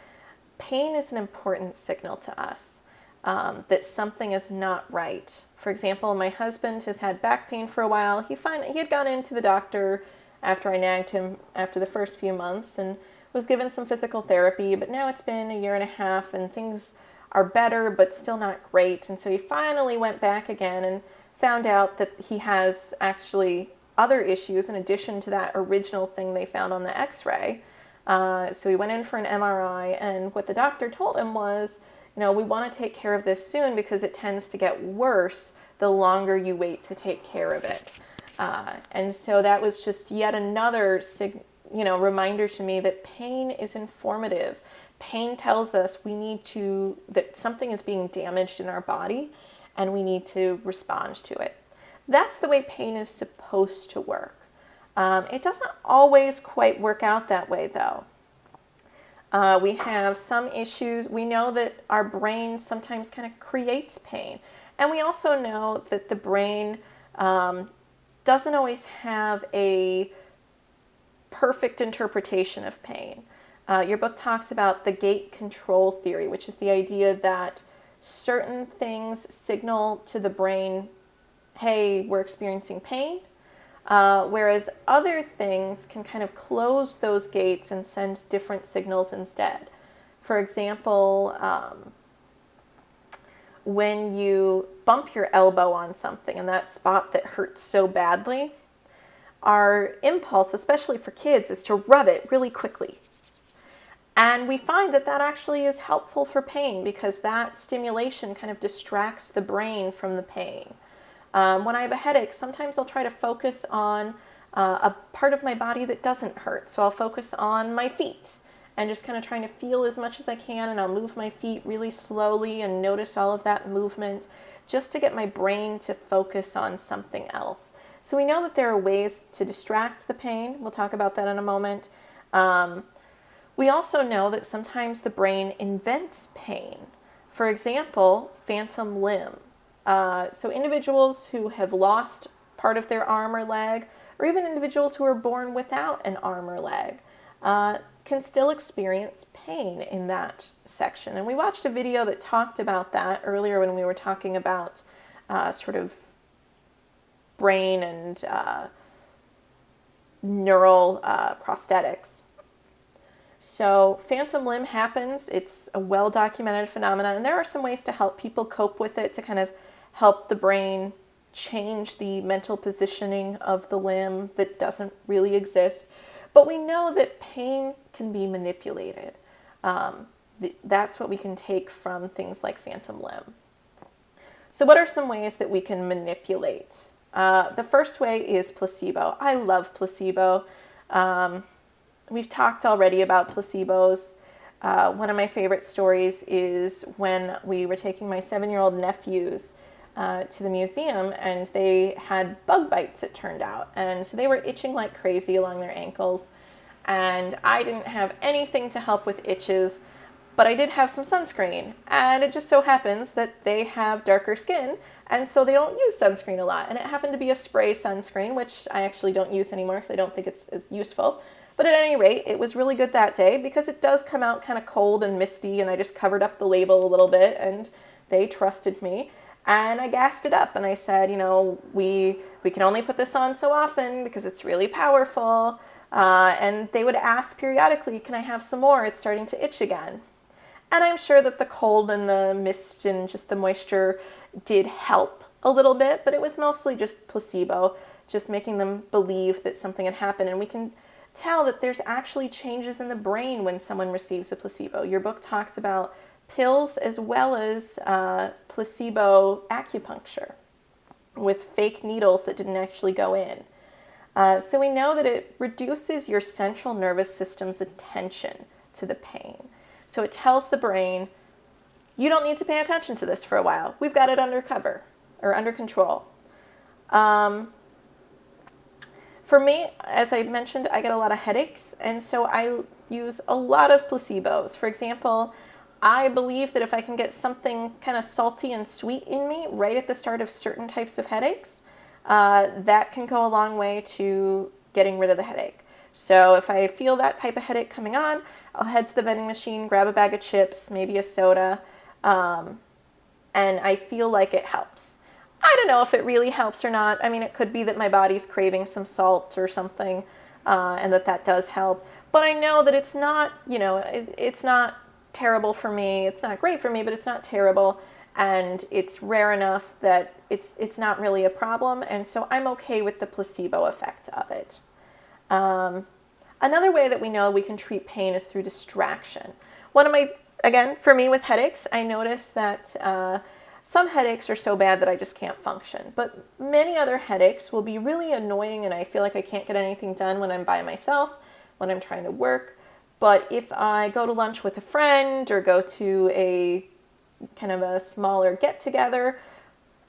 pain is an important signal to us that something is not right. For example, my husband has had back pain for a while. He had gone into the doctor after I nagged him after the first few months and was given some physical therapy, but now it's been 1.5 years and things are better, but still not great. And so he finally went back again and found out that he has actually other issues in addition to that original thing they found on the x-ray. So he went in for an MRI, and what the doctor told him was, we want to take care of this soon because it tends to get worse the longer you wait to take care of it. And so that was just yet another reminder to me that pain is informative. Pain tells us that something is being damaged in our body and we need to respond to it. That's the way pain is supposed to work. It doesn't always quite work out that way, though. We have some issues. We know that our brain sometimes kind of creates pain. And we also know that the brain doesn't always have a perfect interpretation of pain. Your book talks about the gate control theory, which is the idea that certain things signal to the brain, hey, we're experiencing pain. Whereas other things can kind of close those gates and send different signals instead. For example, when you bump your elbow on something in that spot that hurts so badly, our impulse, especially for kids, is to rub it really quickly. And we find that that actually is helpful for pain because that stimulation kind of distracts the brain from the pain. When I have a headache, sometimes I'll try to focus on a part of my body that doesn't hurt. So I'll focus on my feet and just kind of trying to feel as much as I can, and I'll move my feet really slowly and notice all of that movement just to get my brain to focus on something else. So we know that there are ways to distract the pain. We'll talk about that in a moment. We also know that sometimes the brain invents pain. For example, phantom limb. So individuals who have lost part of their arm or leg, or even individuals who are born without an arm or leg, can still experience pain in that section. And we watched a video that talked about that earlier when we were talking about sort of brain and neural prosthetics. So phantom limb happens. It's a well-documented phenomenon, and there are some ways to help people cope with it to kind of help the brain change the mental positioning of the limb that doesn't really exist. But we know that pain can be manipulated. That's what we can take from things like phantom limb. So what are some ways that we can manipulate? The first way is placebo. I love placebo. We've talked already about placebos. One of my favorite stories is when we were taking my 7-year-old nephews to the museum, and they had bug bites, it turned out. And so they were itching like crazy along their ankles. And I didn't have anything to help with itches, but I did have some sunscreen. And it just so happens that they have darker skin, and so they don't use sunscreen a lot. And it happened to be a spray sunscreen, which I actually don't use anymore because I don't think it's as useful. But at any rate, it was really good that day because it does come out kind of cold and misty, and I just covered up the label a little bit, and they trusted me. And I gassed it up, and I said, you know, we can only put this on so often because it's really powerful. And they would ask periodically, can I have some more? It's starting to itch again. And I'm sure that the cold and the mist and just the moisture did help a little bit, but it was mostly just placebo, just making them believe that something had happened. And we can tell that there's actually changes in the brain when someone receives a placebo. Your book talks about pills as well as placebo acupuncture with fake needles that didn't actually go in. So we know that it reduces your central nervous system's attention to the pain. So it tells the brain, you don't need to pay attention to this for a while. We've got it under cover or under control. For me, as I mentioned, I get a lot of headaches, and so I use a lot of placebos. For example, I believe that if I can get something kind of salty and sweet in me right at the start of certain types of headaches, that can go a long way to getting rid of the headache. So if I feel that type of headache coming on, I'll head to the vending machine, grab a bag of chips, maybe a soda, and I feel like it helps. I don't know if it really helps or not. I mean, it could be that my body's craving some salt or something, and that does help. But I know that it's not, you know, it's not terrible for me. It's not great for me, but it's not terrible. And it's rare enough that it's not really a problem. And so I'm okay with the placebo effect of it. Another way that we know we can treat pain is through distraction. Again, for me with headaches, I notice that some headaches are so bad that I just can't function. But many other headaches will be really annoying, and I feel like I can't get anything done when I'm by myself, when I'm trying to work. But if I go to lunch with a friend or go to a kind of a smaller get-together,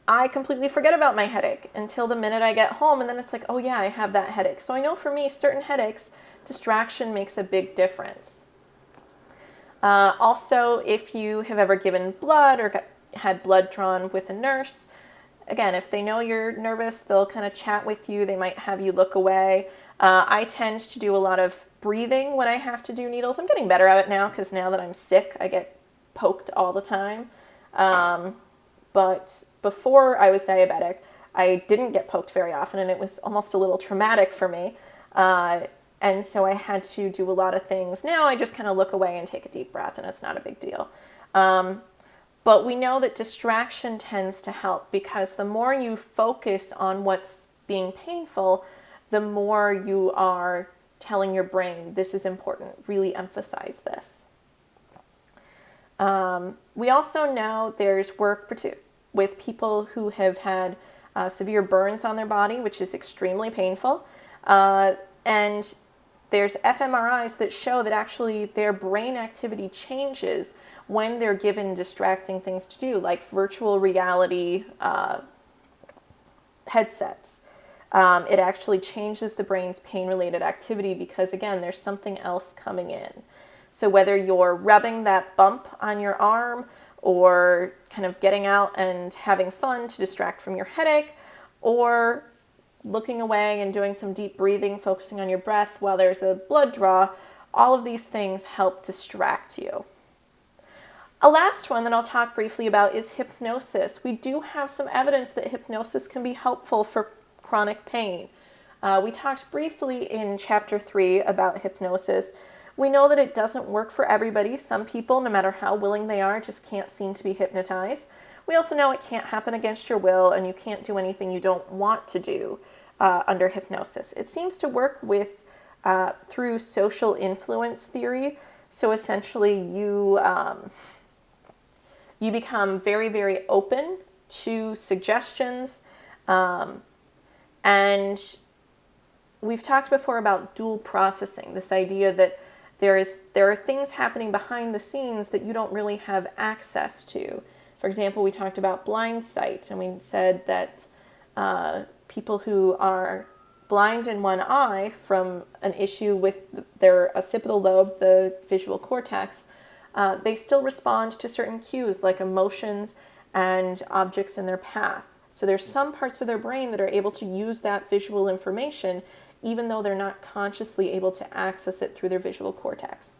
I completely forget about my headache until the minute I get home, and then it's like, oh yeah, I have that headache. So I know for me, certain headaches, distraction makes a big difference. Also, if you have ever given blood or had blood drawn with a nurse, again, if they know you're nervous, they'll kind of chat with you. They might have you look away. I tend to do a lot of breathing when I have to do needles. I'm getting better at it now because now that I'm sick, I get poked all the time. But before I was diabetic, I didn't get poked very often, and it was almost a little traumatic for me. And so I had to do a lot of things. Now I just kind of look away and take a deep breath, and it's not a big deal. But we know that distraction tends to help because the more you focus on what's being painful, the more you are telling your brain, this is important, really emphasize this. We also know there's work with people who have had severe burns on their body, which is extremely painful. And there's fMRIs that show that actually their brain activity changes when they're given distracting things to do, like virtual reality headsets. It actually changes the brain's pain-related activity because, again, there's something else coming in. So whether you're rubbing that bump on your arm or kind of getting out and having fun to distract from your headache, or looking away and doing some deep breathing, focusing on your breath while there's a blood draw, all of these things help distract you. A last one that I'll talk briefly about is hypnosis. We do have some evidence that hypnosis can be helpful for chronic pain. We talked briefly in chapter 3 about hypnosis. We know that it doesn't work for everybody. Some people, no matter how willing they are, just can't seem to be hypnotized. We also know it can't happen against your will, and you can't do anything you don't want to do under hypnosis. It seems to work through social influence theory. So essentially, you become very, very open to suggestions, and we've talked before about dual processing, this idea that there are things happening behind the scenes that you don't really have access to. For example, we talked about blind sight, and we said that people who are blind in one eye from an issue with their occipital lobe, the visual cortex, they still respond to certain cues like emotions and objects in their path. So there's some parts of their brain that are able to use that visual information even though they're not consciously able to access it through their visual cortex.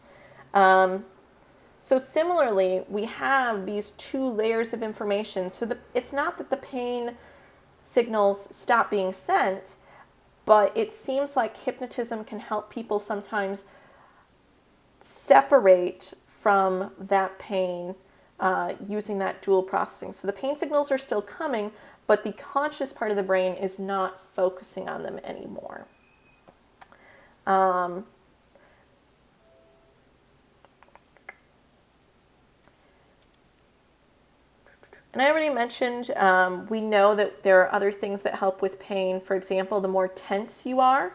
So similarly, we have these two layers of information. So it's not that the pain signals stop being sent, but it seems like hypnotism can help people sometimes separate from that pain using that dual processing. So the pain signals are still coming, but the conscious part of the brain is not focusing on them anymore. And I already mentioned, we know that there are other things that help with pain. For example, the more tense you are,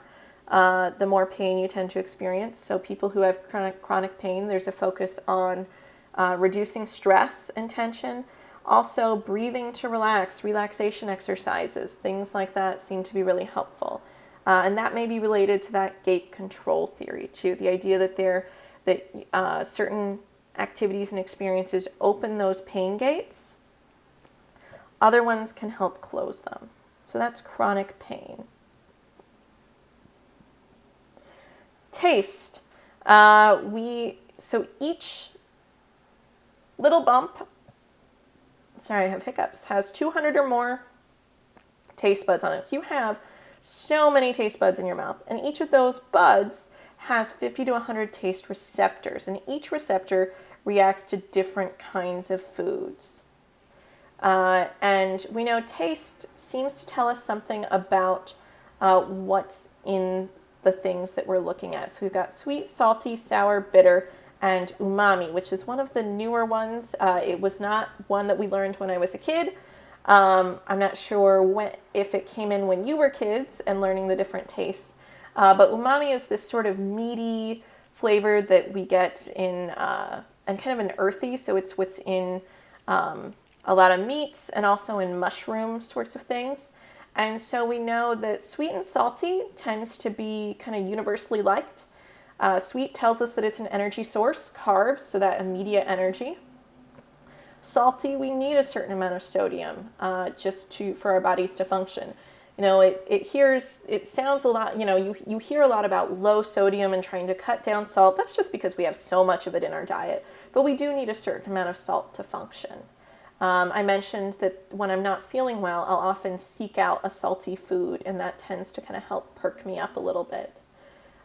the more pain you tend to experience. So people who have chronic pain, there's a focus on reducing stress and tension. Also, breathing to relax, relaxation exercises, things like that seem to be really helpful. And that may be related to that gate control theory too, the idea that certain activities and experiences open those pain gates. Other ones can help close them. So that's chronic pain. Taste. So each little bump, sorry, I have hiccups, has 200 or more taste buds on it. So you have so many taste buds in your mouth, and each of those buds has 50 to 100 taste receptors, and each receptor reacts to different kinds of foods. And we know taste seems to tell us something about what's in the things that we're looking at. So we've got sweet, salty, sour, bitter, and umami, which is one of the newer ones. It was not one that we learned when I was a kid. I'm not sure if it came in when you were kids and learning the different tastes. But umami is this sort of meaty flavor that we get in, and kind of an earthy, so it's what's in a lot of meats and also in mushroom sorts of things. And so we know that sweet and salty tends to be kind of universally liked. Sweet tells us that it's an energy source, carbs, so that immediate energy. Salty, we need a certain amount of sodium for our bodies to function. You know, it sounds a lot, you hear a lot about low sodium and trying to cut down salt. That's just because we have so much of it in our diet. But we do need a certain amount of salt to function. I mentioned that when I'm not feeling well, I'll often seek out a salty food, and that tends to kind of help perk me up a little bit.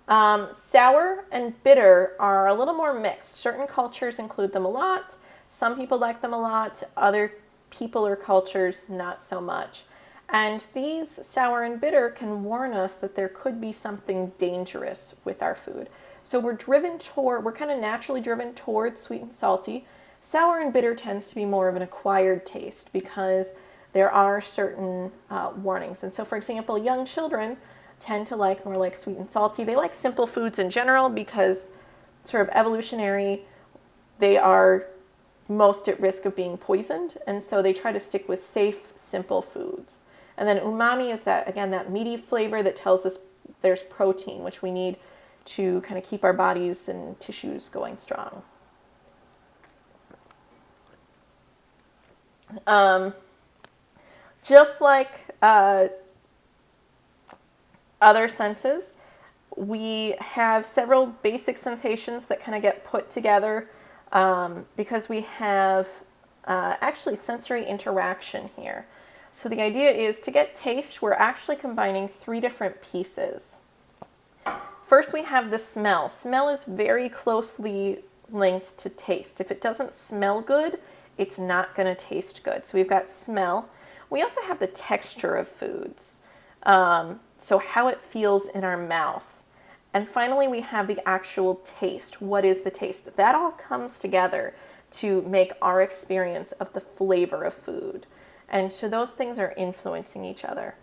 Sour and bitter are a little more mixed. Certain cultures include them a lot. Some people like them a lot. Other people or cultures, not so much. And these sour and bitter can warn us that there could be something dangerous with our food. So we're kind of naturally driven towards sweet and salty. Sour and bitter tends to be more of an acquired taste because there are certain warnings. And so, for example, young children tend to like more like sweet and salty. They like simple foods in general because sort of evolutionary, they are most at risk of being poisoned. And so they try to stick with safe, simple foods. And then umami is that, again, that meaty flavor that tells us there's protein, which we need to kind of keep our bodies and tissues going strong. Just like other senses, we have several basic sensations that kind of get put together because we have actually sensory interaction here. So the idea is to get taste, we're actually combining 3 different pieces. First, we have the smell. Smell is very closely linked to taste. If it doesn't smell good, it's not going to taste good. So we've got smell. We also have the texture of foods, so how it feels in our mouth. And finally, we have the actual taste. What is the taste? That all comes together to make our experience of the flavor of food. And so those things are influencing each other.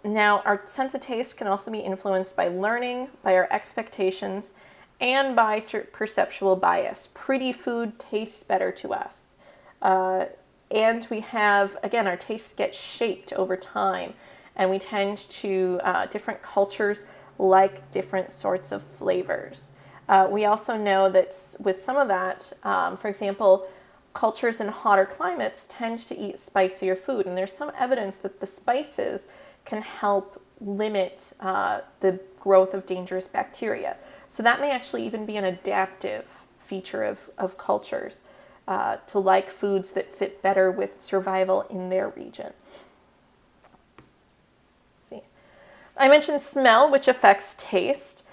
Now, our sense of taste can also be influenced by learning, by our expectations, and by perceptual bias. Pretty food tastes better to us. And we have, again, our tastes get shaped over time, and we tend to, different cultures like different sorts of flavors. We also know that with some of that, for example, cultures in hotter climates tend to eat spicier food, and there's some evidence that the spices can help limit the growth of dangerous bacteria. So that may actually even be an adaptive feature of cultures to like foods that fit better with survival in their region. Let's see. I mentioned smell, which affects taste.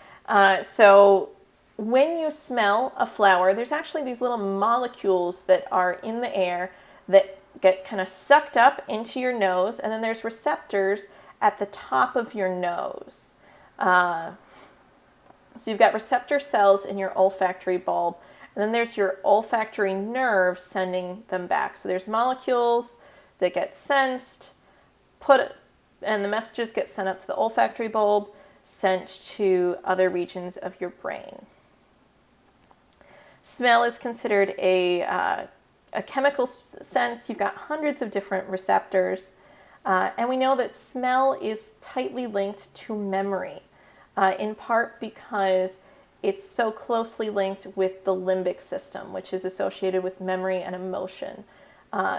So when you smell a flower, there's actually these little molecules that are in the air that get kind of sucked up into your nose, and then there's receptors at the top of your nose. So you've got receptor cells in your olfactory bulb, and then there's your olfactory nerve sending them back. So there's molecules that get sensed, and the messages get sent up to the olfactory bulb, sent to other regions of your brain. Smell is considered a chemical sense. You've got hundreds of different receptors, and we know that smell is tightly linked to memory, in part because it's so closely linked with the limbic system, which is associated with memory and emotion.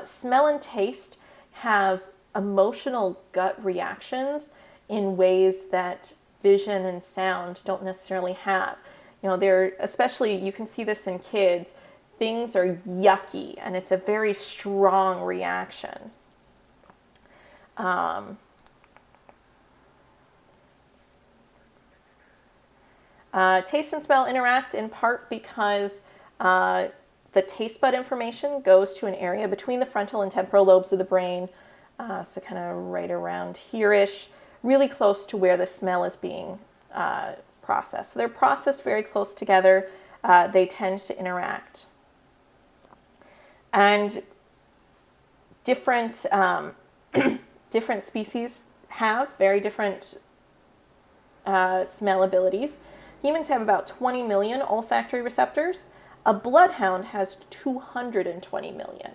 Smell and taste have emotional gut reactions in ways that vision and sound don't necessarily have. You know, especially, you can see this in kids, things are yucky, and it's a very strong reaction. Taste and smell interact in part because the taste bud information goes to an area between the frontal and temporal lobes of the brain, so kind of right around here-ish, really close to where the smell is being processed. So they're processed very close together. They tend to interact. And different, different species have very different smell abilities. Humans have about 20 million olfactory receptors. A bloodhound has 220 million,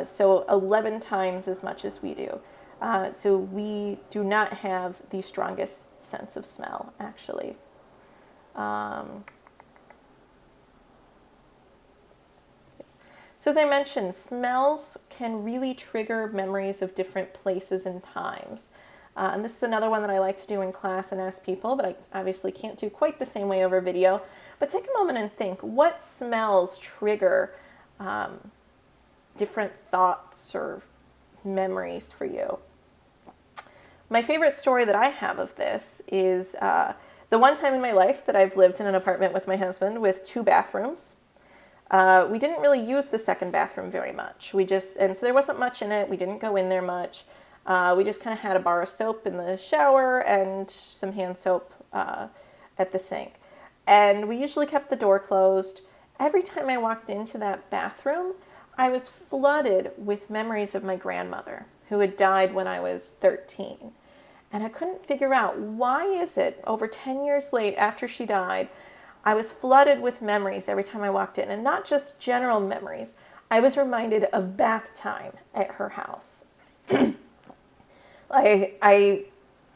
so 11 times as much as we do. So we do not have the strongest sense of smell, actually. So as I mentioned, smells can really trigger memories of different places and times. And this is another one that I like to do in class and ask people, but I obviously can't do quite the same way over video. But take a moment and think, what smells trigger different thoughts or memories for you? My favorite story that I have of this is the one time in my life that I've lived in an apartment with my husband with 2 bathrooms. we didn't really use the second bathroom very much. And so there wasn't much in it. We didn't go in there much. We just kind of had a bar of soap in the shower and some hand soap at the sink. And we usually kept the door closed. Every time I walked into that bathroom, I was flooded with memories of my grandmother, who had died when I was 13. And I couldn't figure out, why is it over 10 years late after she died, I was flooded with memories every time I walked in. And not just general memories. I was reminded of bath time at her house. I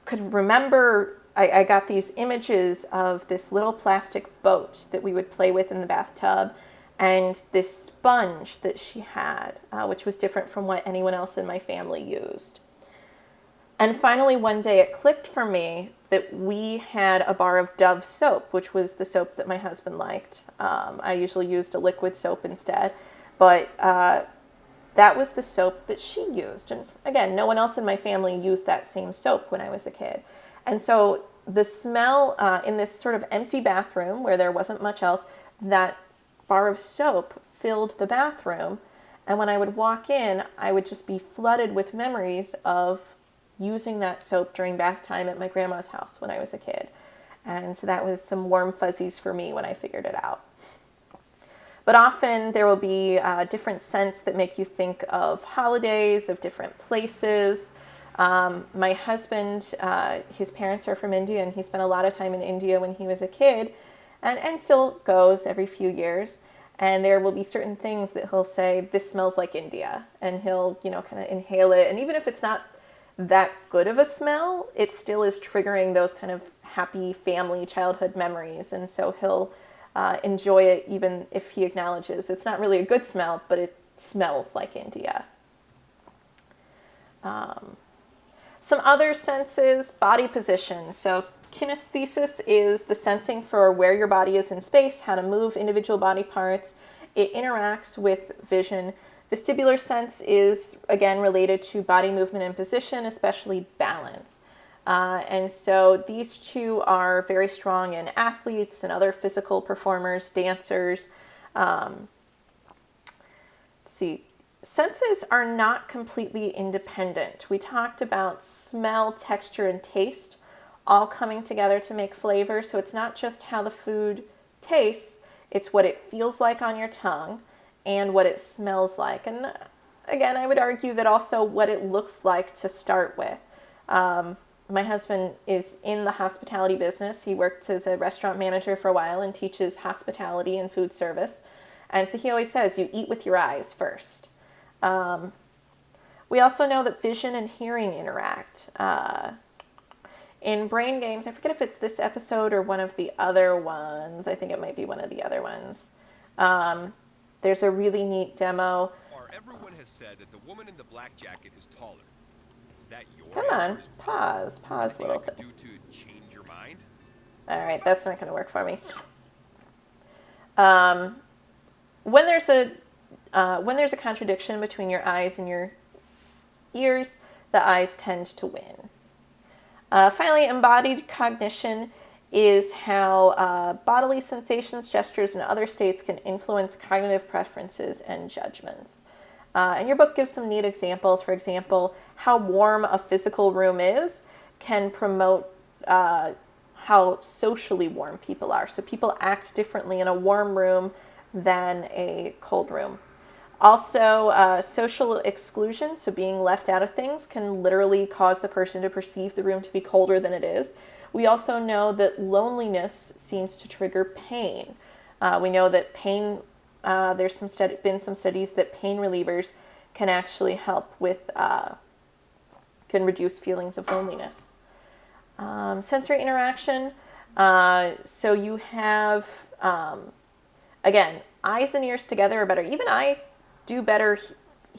could remember, I got these images of this little plastic boat that we would play with in the bathtub, and this sponge that she had, which was different from what anyone else in my family used. And finally, one day it clicked for me that we had a bar of Dove soap, which was the soap that my husband liked. I usually used a liquid soap instead, but that was the soap that she used. And again, no one else in my family used that same soap when I was a kid. And so the smell in this sort of empty bathroom where there wasn't much else, that bar of soap filled the bathroom. And when I would walk in, I would just be flooded with memories of using that soap during bath time at my grandma's house when I was a kid. And so that was some warm fuzzies for me when I figured it out. But often there will be different scents that make you think of holidays, of different places. My husband, his parents are from India, and he spent a lot of time in India when he was a kid, and still goes every few years. And there will be certain things that he'll say, this smells like India. And he'll, kind of inhale it. And even if it's not that good of a smell, it still is triggering those kind of happy family childhood memories. And so he'll enjoy it even if he acknowledges it's not really a good smell, but it smells like India. Some other senses, body position. So kinesthesis is the sensing for where your body is in space, how to move individual body parts. It interacts with vision. Vestibular sense is, again, related to body movement and position, especially balance. And so these two are very strong in athletes and other physical performers, dancers. Let's see. Senses are not completely independent. We talked about smell, texture, and taste all coming together to make flavor. So it's not just how the food tastes, it's what it feels like on your tongue and what it smells like. And again, I would argue that also what it looks like to start with. My husband is in the hospitality business. He worked as a restaurant manager for a while and teaches hospitality and food service. And so he always says, you eat with your eyes first. We also know that vision and hearing interact. In Brain Games, I forget if it's this episode or one of the other ones. I think it might be one of the other ones. There's a really neat demo. Everyone has said that the woman in the black jacket is taller. Is that your Come on, pause a little bit. Do to change your mind? All right, that's not going to work for me. When there's a contradiction between your eyes and your ears, the eyes tend to win. Finally, embodied cognition is how bodily sensations, gestures, and other states can influence cognitive preferences and judgments. And your book gives some neat examples. For example, how warm a physical room is can promote how socially warm people are. So people act differently in a warm room than a cold room. Also, social exclusion, so being left out of things, can literally cause the person to perceive the room to be colder than it is. We also know that loneliness seems to trigger pain. We know that pain, there's been some studies that pain relievers can actually help with, can reduce feelings of loneliness. Sensory interaction, so you have, again, eyes and ears together are better. Even I do better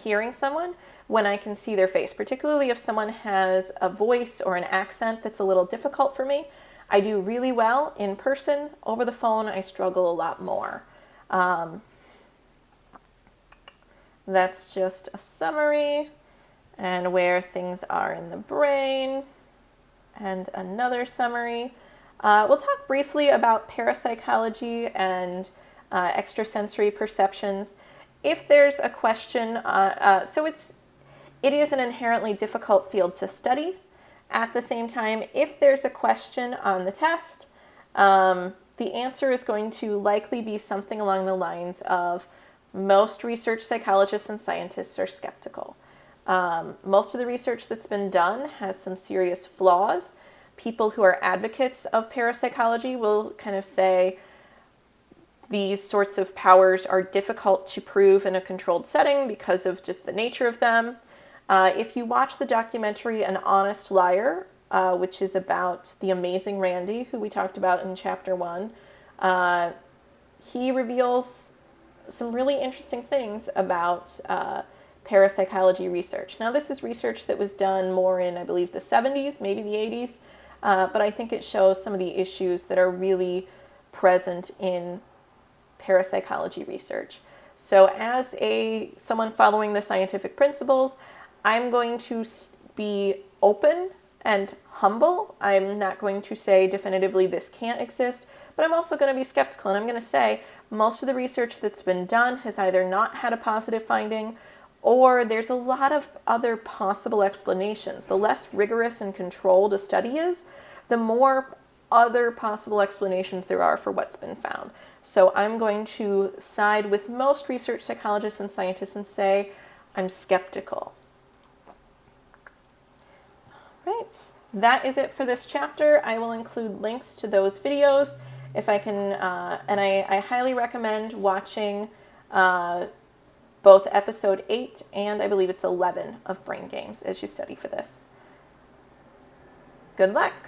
hearing someone when I can see their face, particularly if someone has a voice or an accent that's a little difficult for me. I do really well in person. Over the phone, I struggle a lot more. That's just a summary and where things are in the brain, and another summary. We'll talk briefly about parapsychology and extrasensory perceptions. If there's a question, it is an inherently difficult field to study. At the same time, if there's a question on the test, the answer is going to likely be something along the lines of most research psychologists and scientists are skeptical. Most of the research that's been done has some serious flaws. People who are advocates of parapsychology will kind of say these sorts of powers are difficult to prove in a controlled setting because of just the nature of them. If you watch the documentary An Honest Liar, which is about the amazing Randy, who we talked about in chapter 1, he reveals some really interesting things about parapsychology research. Now, this is research that was done more in, I believe, the 70s, maybe the 80s, but I think it shows some of the issues that are really present in parapsychology research. So as someone following the scientific principles, I'm going to be open and humble. I'm not going to say definitively this can't exist, but I'm also going to be skeptical, and I'm going to say most of the research that's been done has either not had a positive finding or there's a lot of other possible explanations. The less rigorous and controlled a study is, the more other possible explanations there are for what's been found. So I'm going to side with most research psychologists and scientists and say I'm skeptical. Right, that is it for this chapter. I will include links to those videos if I can, and I highly recommend watching both episode 8 and I believe it's 11 of Brain Games as you study for this. Good luck.